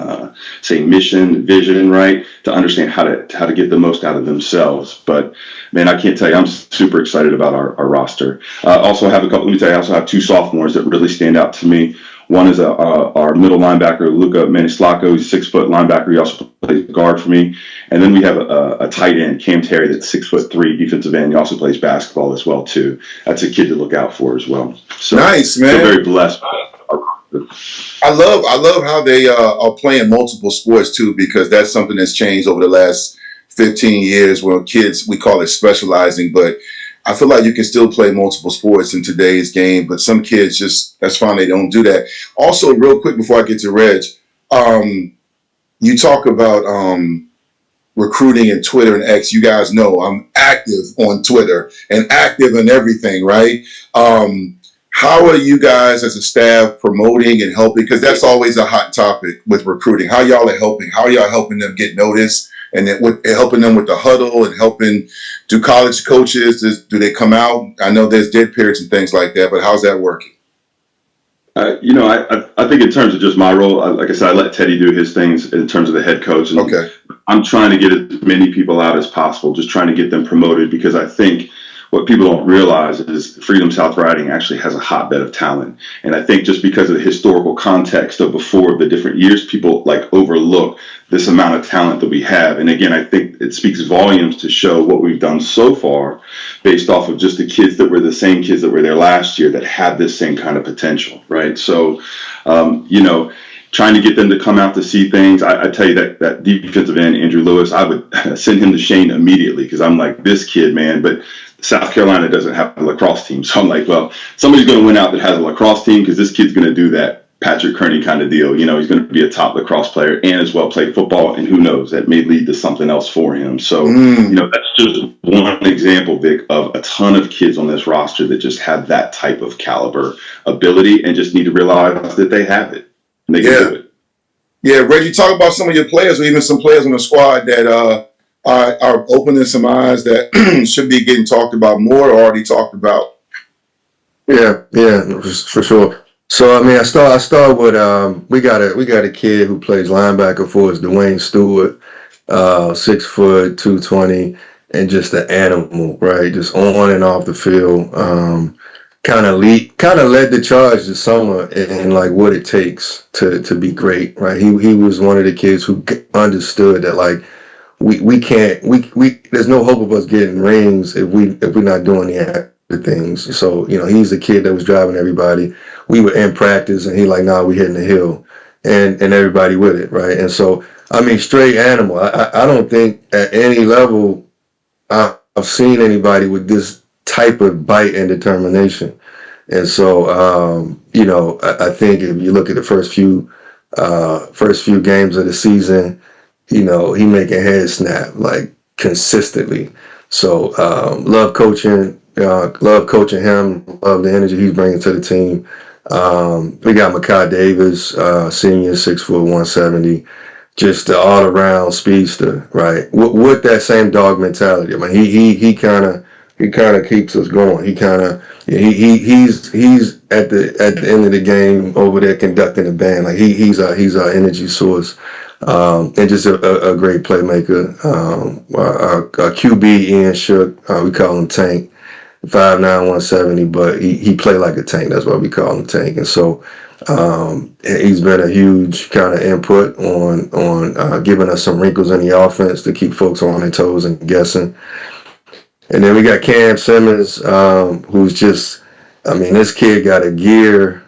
mission, vision, right? To understand how to get the most out of themselves. But man, I can't tell you, I'm super excited about our roster. Also have I also have 2 sophomores that really stand out to me. One is our middle linebacker, Luca Manislako. He's a 6-foot linebacker. He also plays guard for me. And then we have a tight end, Cam Terry, that's 6'3", defensive end. He also plays basketball as well too. That's a kid to look out for as well. So, nice, man. So very blessed. I love how they are playing multiple sports too, because that's something that's changed over the last 15 years where kids, we call it specializing, but I feel like you can still play multiple sports in today's game, but some kids just, that's fine, they don't do that. Also, real quick before I get to Reg, you talk about recruiting in Twitter and X. You guys know I'm active on Twitter and active in everything, right? How are you guys as a staff promoting and helping? Because that's always a hot topic with recruiting. How y'all are helping? How are y'all helping them get noticed? And then helping them with the huddle and helping, do college coaches, do they come out? I know there's dead periods and things like that, but how's that working? I think in terms of just my role, like I said, I let Teddy do his things in terms of the head coach. And okay. I'm trying to get as many people out as possible, just trying to get them promoted, because I think what people don't realize is Freedom South Riding actually has a hotbed of talent. And I think just because of the historical context of before the different years, people like overlook this amount of talent that we have. And again, I think it speaks volumes to show what we've done so far based off of just the kids that were the same kids that were there last year that had this same kind of potential, right? So, trying to get them to come out to see things. I tell you that defensive end, Andrew Lewis, I would send him to Shane immediately, because I'm like, this kid, man, but South Carolina doesn't have a lacrosse team. So I'm like, well, somebody's going to win out that has a lacrosse team, because this kid's going to do that Patrick Kearney kind of deal. He's going to be a top lacrosse player and as well play football, and who knows, that may lead to something else for him. So, that's just one example, Vic, of a ton of kids on this roster that just have that type of caliber ability and just need to realize that they have it and they can do it. Yeah, Reggie, talk about some of your players, or even some players on the squad that are opening some eyes that should be getting talked about more, or already talked about. Yeah, for sure. So I start with we got a kid who plays linebacker for us, Dwayne Stewart, 6 foot, 220, and just an animal, right? Just on and off the field. Kind of led the charge this summer in like what it takes to be great, right? He was one of the kids who understood that like we can't there's no hope of us getting rings if we're not doing the other things. So he's the kid that was driving everybody. We were in practice and he like, nah, we hitting the hill, and everybody with it, right? And so I mean, straight animal. I don't think at any level I've seen anybody with this type of bite and determination. And so, I think if you look at the first few games of the season, he making head snap like consistently. So, love coaching him, love the energy he's bringing to the team. We got Makai Davis, senior, 6'4", 170. Just the all around speedster, right? With that same dog mentality. I mean, he kind of keeps us going. He's at the end of the game over there conducting the band. Like he's our energy source, and just a great playmaker. Our QB Ian Shook, we call him Tank, 5'9", 170, but he played like a tank. That's why we call him Tank. And so he's been a huge kind of input on giving us some wrinkles in the offense to keep folks on their toes and guessing. And then we got Cam Simmons, who's just, I mean, this kid got a gear.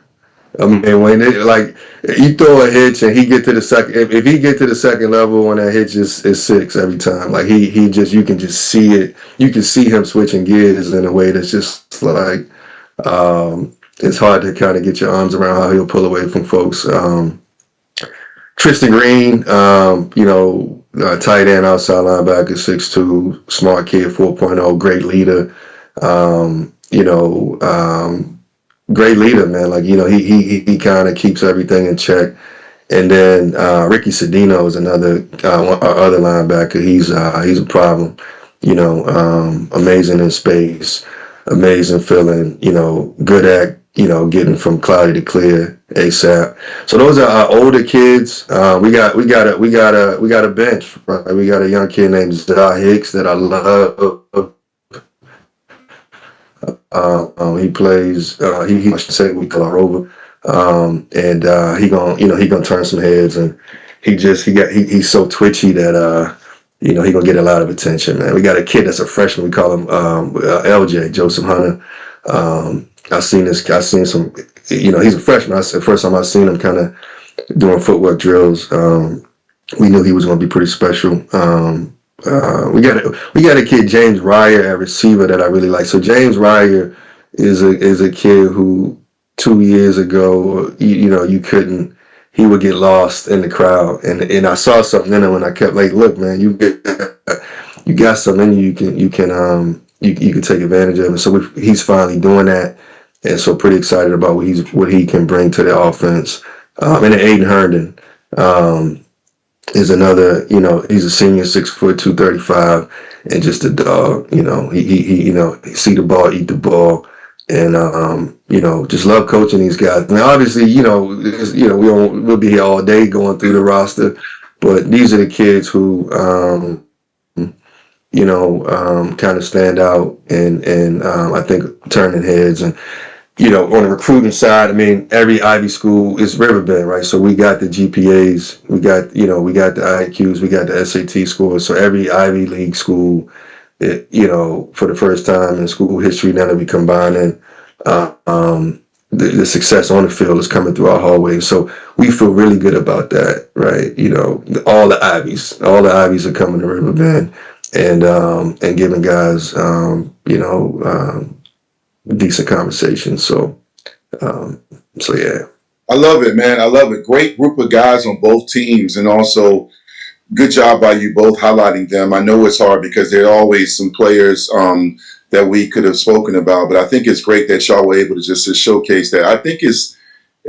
I mean, when you throw a hitch and he get to the second, if he get to the second level on that hitch is 6 every time. Like he just, you can just see it. You can see him switching gears in a way that's just like, it's hard to kind of get your arms around how he'll pull away from folks. Tristan Green, tight end, outside linebacker, 6'2", smart kid, 4.0, great leader. Great leader, man. Like, he kind of keeps everything in check. And then Ricky Cedino is another our other linebacker. He's a problem. Amazing in space, amazing feeling. Good at getting from cloudy to clear ASAP. So those are our older kids. We got a bench. Right? We got a young kid named Zah Hicks that I love. He plays. He should say we call over. And he gonna turn some heads, and he's so twitchy that he gonna get a lot of attention, man. We got a kid that's a freshman. We call him LJ, Joseph Hunter. I seen some. He's a freshman. The first time I seen him kind of doing footwork drills. We knew he was gonna be pretty special. We got a kid, James Ryer, at receiver that I really like. So James Ryer is a kid who 2 years ago, he would get lost in the crowd, and I saw something in him, and I kept like, look, man, you got something in you, you can take advantage of it. So he's finally doing that, and so pretty excited about what he can bring to the offense. And then Aiden Herndon is another, he's a senior, 6 foot, 235, and just a dog. He see the ball, eat the ball, and just love coaching these guys. I mean, obviously, we'll be here all day going through the roster, but these are the kids who kind of stand out and I think turning heads. And on the recruiting side, I mean, every Ivy school is Riverbend, right? So we got the GPAs, we got the IQs, we got the SAT scores. So every Ivy League school, for the first time in school history, now that we combining, the success on the field is coming through our hallways. So we feel really good about that, right? All the Ivies are coming to Riverbend and giving guys, decent conversation. So yeah. I love it, man. I love it. Great group of guys on both teams, and also good job by you both highlighting them. I know it's hard because there are always some players that we could have spoken about, but I think it's great that y'all were able to just showcase that. I think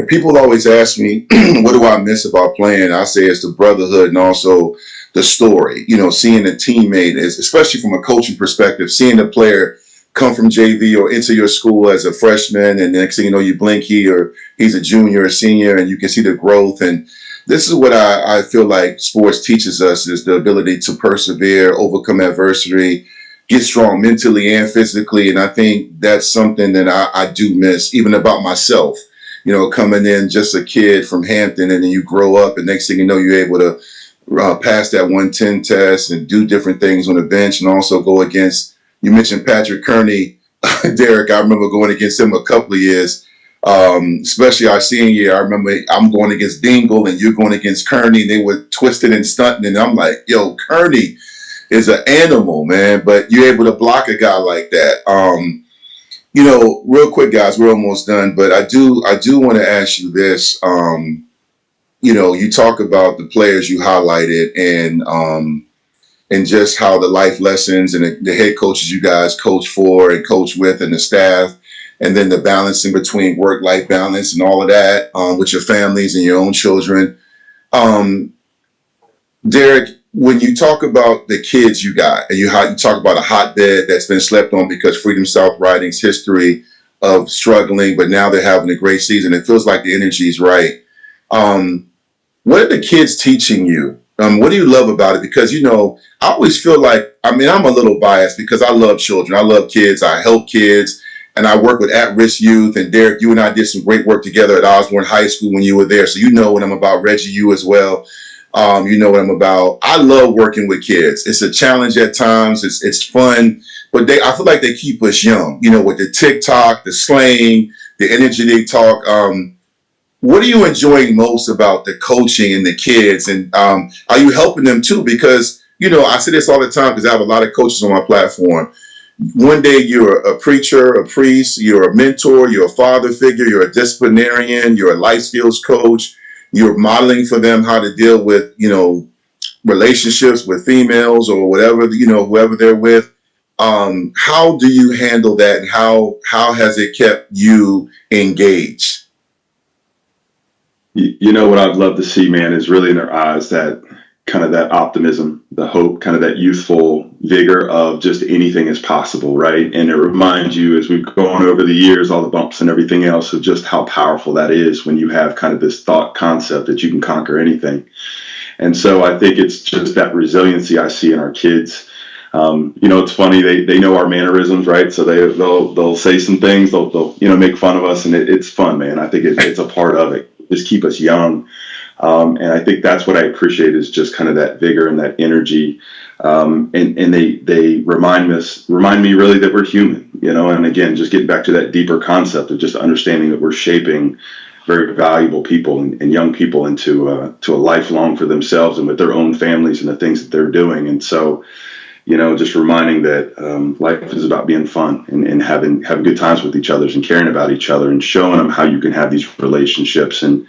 people always ask me, what do I miss about playing? I say it's the brotherhood and also the story, seeing a teammate, especially from a coaching perspective, seeing the player come from JV or into your school as a freshman, and next thing you know, you blink he's a junior or senior, and you can see the growth. And this is what I feel like sports teaches us, is the ability to persevere, overcome adversity, get strong mentally and physically. And I think that's something that I do miss, even about myself. You know, coming in just a kid from Hampton, and then you grow up, and next thing you know, you're able to pass that 110 test and do different things on the bench, and also go against. You mentioned Patrick Kearney, Derek. I remember going against him a couple of years, especially our senior year. I remember I'm going against Dingle, and you're going against Kearney. And they were twisting and stunting, and I'm like, yo, Kearney is an animal, man. But you're able to block a guy like that. You know, real quick, guys, we're almost done, but I do want to ask you this. You know, you talk about the players you highlighted, and just how the life lessons and the head coaches you guys coach for and coach with, and the staff, and then the balancing between work-life balance and all of that with your families and your own children. Derek, when you talk about the kids you got, and you talk about a hotbed that's been slept on because Freedom South Riding's history of struggling, but now they're having a great season. It feels like the energy is right. What are the kids teaching you? What do you love about it? Because, you know, I always feel like, I mean, I'm a little biased because I love children. I love kids. I help kids, and I work with at-risk youth. And Derek, you and I did some great work together at Osborne High School when you were there. So you know what I'm about. Reggie, you as well. You know what I'm about. I love working with kids. It's a challenge at times. It's fun, but I feel like they keep us young, you know, with the TikTok, the slang, the energy they talk. What are you enjoying most about the coaching and the kids? And are you helping them too? Because, you know, I say this all the time because I have a lot of coaches on my platform. One day you're a preacher, a priest, you're a mentor, you're a father figure, you're a disciplinarian, you're a life skills coach. You're modeling for them how to deal with, you know, relationships with females or whatever, you know, whoever they're with. How do you handle that, and how has it kept you engaged? You know, what I'd love to see, man, is really in their eyes that kind of that optimism, the hope, kind of that youthful vigor of just anything is possible, right? And it reminds you, as we've gone over the years, all the bumps and everything else, of just how powerful that is when you have kind of this thought concept that you can conquer anything. And so I think it's just that resiliency I see in our kids. You know, it's funny, they know our mannerisms, right? So they'll say some things, they'll you know, make fun of us, and it's fun, man. I think it's a part of it. Just keep us young. And I think that's what I appreciate, is just kind of that vigor and that energy. And they remind me really that we're human, you know, and again, just getting back to that deeper concept of just understanding that we're shaping very valuable people and young people into a lifelong for themselves and with their own families and the things that they're doing. And so, you know, just reminding that life is about being fun and having good times with each other and caring about each other and showing them how you can have these relationships and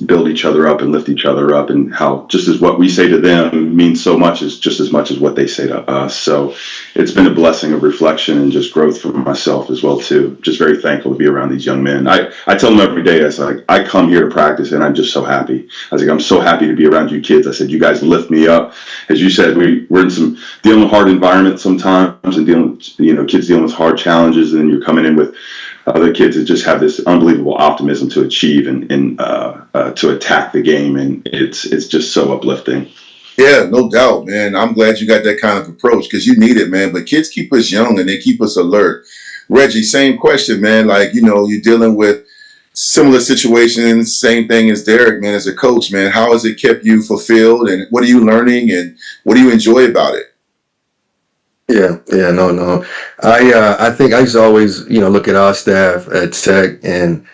build each other up and lift each other up, and how just as what we say to them means so much as just as much as what they say to us. So it's been a blessing of reflection and just growth for myself as well too. Just very thankful to be around these young men. I tell them every day, I say, I come here to practice and I'm just so happy. I was like, I'm so happy to be around you kids. I said, you guys lift me up. As you said, we're in some dealing with hard environments sometimes, and dealing, you know, kids dealing with hard challenges, and then you're coming in with other kids that just have this unbelievable optimism to achieve and to attack the game, and it's just so uplifting. Yeah, no doubt, man. I'm glad you got that kind of approach, because you need it, man. But kids keep us young and they keep us alert. Reggie, same question, man. Like, you know, you're dealing with similar situations, same thing as Derek, man. As a coach, man, how has it kept you fulfilled, and what are you learning, and what do you enjoy about it? Yeah, no. I think I used to always, you know, look at our staff at Tech and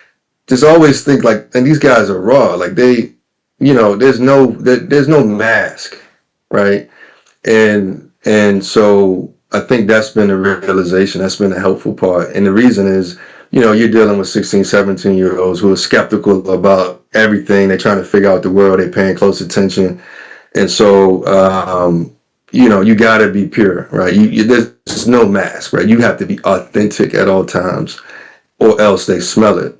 just always think like, and these guys are raw. Like they, you know, there's no mask, right? And so I think that's been a realization. That's been a helpful part. And the reason is, you know, you're dealing with 16, 17-year-olds who are skeptical about everything. They're trying to figure out the world. They're paying close attention. And so, you know, you got to be pure, right? There's no mask, right? You have to be authentic at all times, or else they smell it.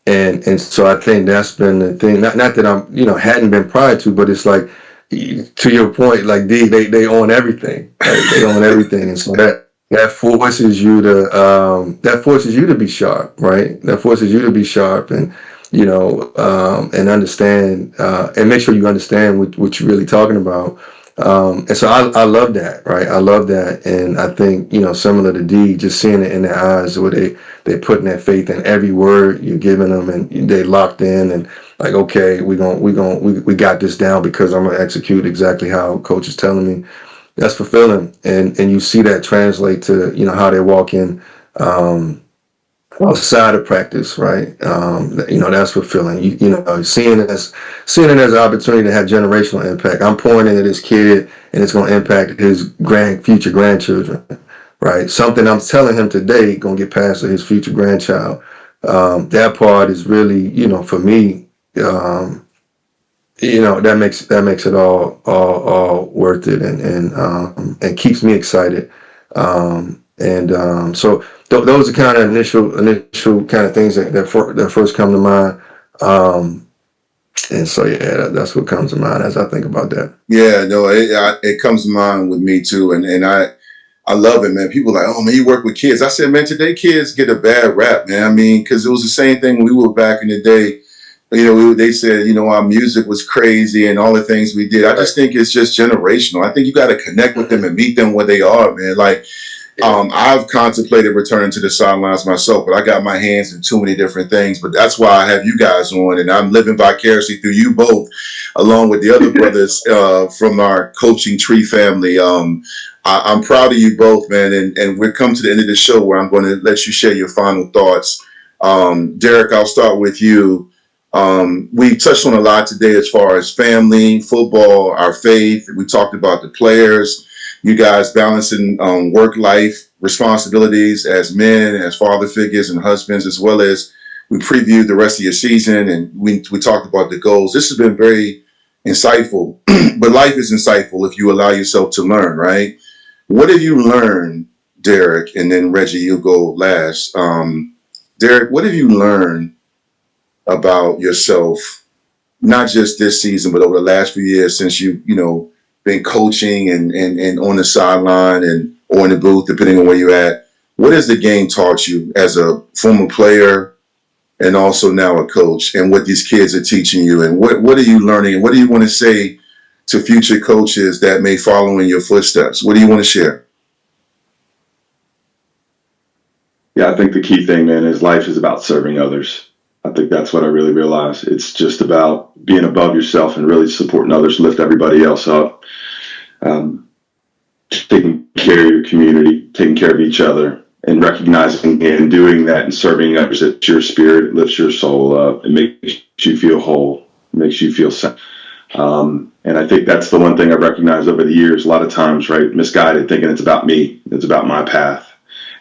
And so I think that's been the thing. Not that I'm, you know, hadn't been prior to, but it's like, to your point, like they own everything, right? They own everything, and so that forces you to be sharp, right? That forces you to be sharp, and you know, and understand, and make sure you understand what you're really talking about. And so I love that, right? I love that. And I think, similar to D, just seeing it in their eyes where they're putting their faith in every word you're giving them, and they locked in and like, okay, we got this down because I'm gonna execute exactly how coach is telling me. That's fulfilling. And you see that translate to, how they walk in, outside of practice, right? That's fulfilling. Seeing it as an opportunity to have generational impact. I'm pouring into this kid, and it's going to impact his future grandchildren, right? Something I'm telling him today going to get passed to his future grandchild. That part is really, for me, that makes it all worth it, and keeps me excited. So those are kind of initial kind of things that first come to mind. And so that's what comes to mind as I think about that. Yeah, no, it comes to mind with me too, and I love it, man. People are like, oh man, you work with kids. I said, man, today kids get a bad rap, man. I mean, because it was the same thing when we were back in the day. They said, our music was crazy and all the things we did. I just think it's just generational. I think you got to connect with them and meet them where they are, man. Like, I've contemplated returning to the sidelines myself, but I got my hands in too many different things. But that's why I have you guys on, and I'm living vicariously through you both, along with the other brothers from our coaching tree family. I'm proud of you both, man. And we've come to the end of the show where I'm going to let you share your final thoughts. Derek, I'll start with you. We touched on a lot today as far as family, football, our faith. We talked about the players, you guys balancing work life responsibilities as men, as father figures and husbands, as well as we previewed the rest of your season, and we talked about the goals. This has been very insightful, but life is insightful if you allow yourself to learn, right? What have you learned, Derek? And then Reggie, you'll go last. Derek, what have you learned about yourself, not just this season, but over the last few years since you've been coaching and on the sideline or in the booth, depending on where you're at? What has the game taught you as a former player and also now a coach, and what these kids are teaching you, and what are you learning, and what do you want to say to future coaches that may follow in your footsteps? What do you want to share? Yeah, I think the key thing, man, is life is about serving others. I think that's what I really realized. It's just about being above yourself and really supporting others, lift everybody else up, taking care of your community, taking care of each other, and recognizing and doing that and serving others. That your spirit lifts your soul up. It makes you feel whole, makes you feel safe. And I think that's the one thing I've recognized over the years, a lot of times, right, misguided, thinking it's about me, it's about my path,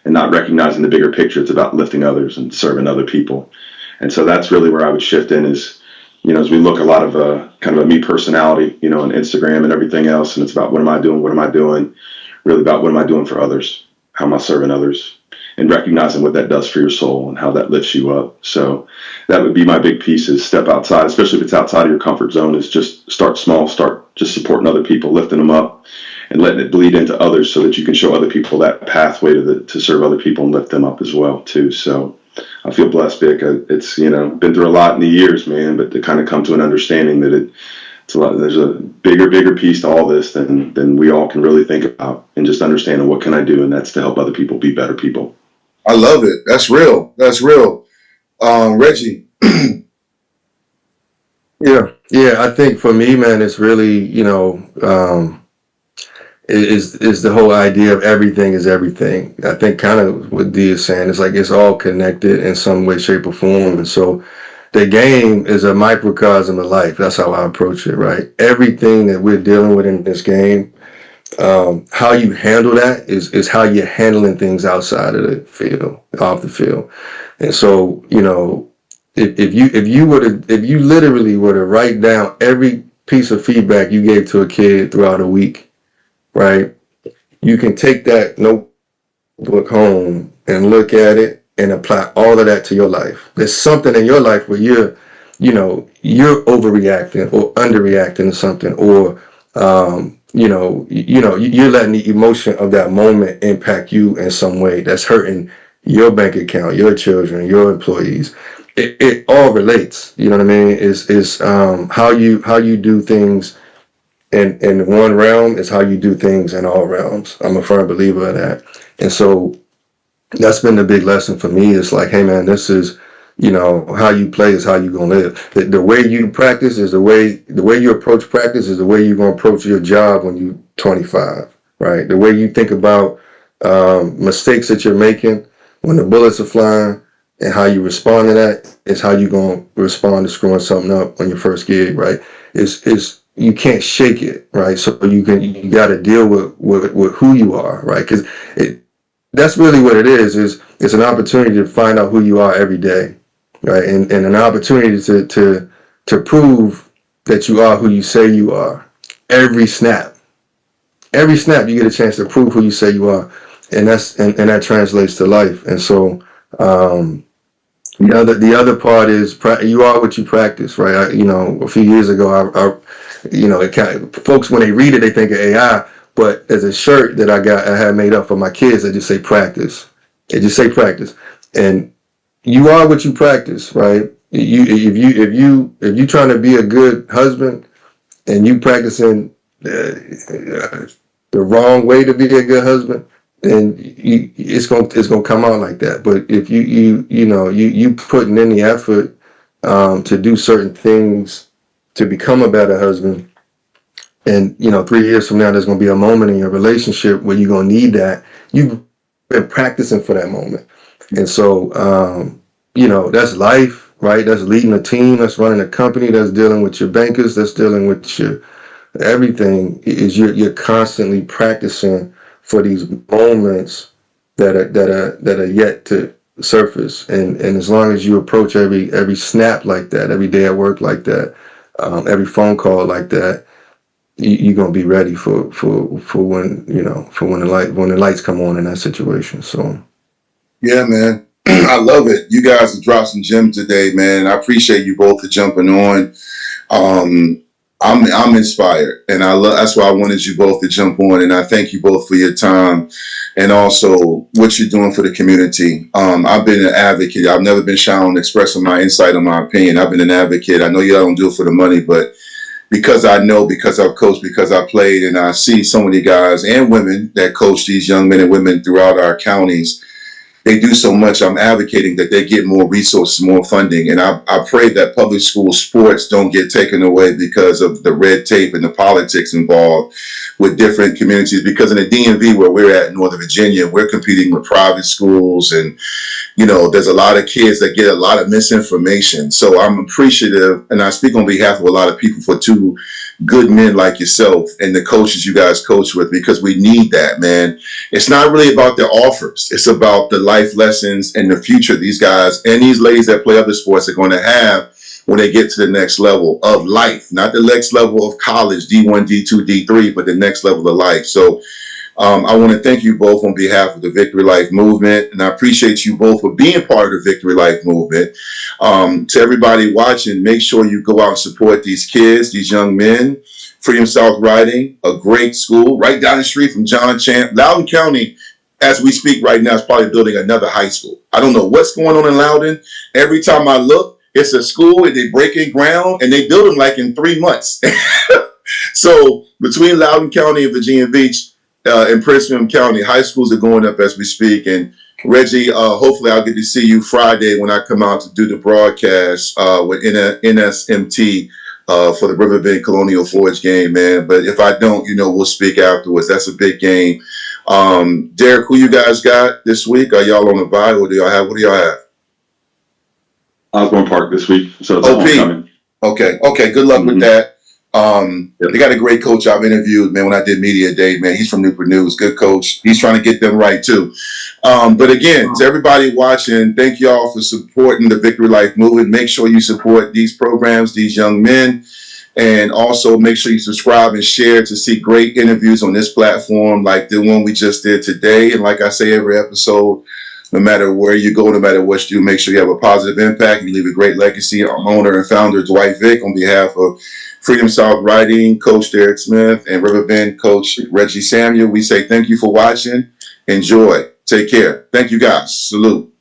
and not recognizing the bigger picture. It's about lifting others and serving other people. And so that's really where I would shift in is, as we look a lot of kind of a me personality, on Instagram and everything else. And it's about what am I doing? What am I doing? Really about what am I doing for others? How am I serving others? And recognizing what that does for your soul and how that lifts you up. So that would be my big piece, is step outside, especially if it's outside of your comfort zone, is just start small, start just supporting other people, lifting them up and letting it bleed into others so that you can show other people that pathway to serve other people and lift them up as well too. So I feel blessed, Vic. It's, been through a lot in the years, man, but to kind of come to an understanding that it's a lot, there's a bigger piece to all this than we all can really think about, and just understanding what can I do, and that's to help other people be better people. I love it. That's real. That's real. Reggie. Yeah. I think for me, man, it's really, is the whole idea of everything is everything. I think kind of what D is saying, it's like it's all connected in some way, shape, or form. And so the game is a microcosm of life. That's how I approach it, right? Everything that we're dealing with in this game, how you handle that is how you're handling things outside of the field, off the field. And so, if you literally were to write down every piece of feedback you gave to a kid throughout a week, right? You can take that notebook home and look at it and apply all of that to your life. There's something in your life where you're overreacting or underreacting to something, or you're letting the emotion of that moment impact you in some way that's hurting your bank account, your children, your employees. It all relates. You know what I mean? Is how you do things in one realm is how you do things in all realms. I'm a firm believer of that. And so that's been the big lesson for me. It's like, hey man, this is, how you play is how you gonna live. The way you practice is the way you approach practice is the way you're gonna approach your job when you're 25, right? The way you think about mistakes that you're making when the bullets are flying and how you respond to that is how you're gonna respond to screwing something up on your first gig, right? It's you can't shake it, right? So you got to deal with who you are, right? Because that's really what it is it's an opportunity to find out who you are every day, right? And an opportunity to prove that you are who you say you are. Every snap you get a chance to prove who you say you are, and that translates to life. And so the other part is you are what you practice, right? A few years ago, folks, when they read it, they think of AI. But as a shirt that I had made up for my kids, I just say practice. It just say practice, and you are what you practice, right? If you trying to be a good husband and you practicing the wrong way to be a good husband, then it's gonna come out like that. But if you putting in the effort to do certain things to become a better husband, and 3 years from now there's gonna be a moment in your relationship where you're gonna need that. You've been practicing for that moment, and so that's life, right? That's leading a team, that's running a company, that's dealing with your bankers, that's dealing with your everything. Is you're constantly practicing for these moments that are yet to surface, and as long as you approach every snap like that, every day at work like that, every phone call like that, you're gonna be ready for when when the lights come on in that situation. So Yeah, man. I love it. You guys have dropped some gems today, man. I appreciate you both for jumping on. Um, I'm inspired, and that's why I wanted you both to jump on. And I thank you both for your time, and also what you're doing for the community. I've been an advocate. I've never been shy on expressing my insight or my opinion. I've been an advocate. I know y'all don't do it for the money, but because I know, because I've coached, because I played, and I see so many guys and women that coach these young men and women throughout our counties. They do so much. I'm advocating that they get more resources, more funding. And I pray that public school sports don't get taken away because of the red tape and the politics involved with different communities. Because in the DMV where we're at in Northern Virginia, we're competing with private schools, and there's a lot of kids that get a lot of misinformation. So I'm appreciative, and I speak on behalf of a lot of people, for two good men like yourself and the coaches you guys coach with, because we need that, man. It's not really about their offers. It's about the life lessons and the future these guys and these ladies that play other sports are going to have when they get to the next level of life, not the next level of college, D1, D2, D3, but the next level of life. So I want to thank you both on behalf of the Victory Life movement, and I appreciate you both for being part of the Victory Life movement. To everybody watching, make sure you go out and support these kids, these young men. Freedom South Riding, a great school right down the street from John Champ. Loudoun County, as we speak right now, is probably building another high school. I don't know what's going on in Loudoun. Every time I look, it's a school and they breaking ground and they build them like in 3 months. So between Loudoun County and Virginia Beach, in Prince William County, high schools are going up as we speak. And Reggie, hopefully I'll get to see you Friday when I come out to do the broadcast with NSMT for the Riverbend Colonial Forge game, man. But if I don't, we'll speak afterwards. That's a big game. Derek, who you guys got this week? Are y'all on the bye? What do y'all have? Osborne Park this week, so it's homecoming. Okay. Good luck with that. They got a great coach I've interviewed, man, when I did Media Day, man. He's from Newport News. Good coach. He's trying to get them right, too. But again, to everybody watching, thank y'all for supporting the Victory Life movement. Make sure you support these programs, these young men, and also make sure you subscribe and share to see great interviews on this platform like the one we just did today. And like I say every episode, no matter where you go, no matter what you do, make sure you have a positive impact. You leave a great legacy. I'm owner and founder Dwight Vick on behalf of Freedom South Riding, Coach Derek Smith, and Riverbend Coach Reggie Samuel. We say thank you for watching. Enjoy. Take care. Thank you, guys. Salute.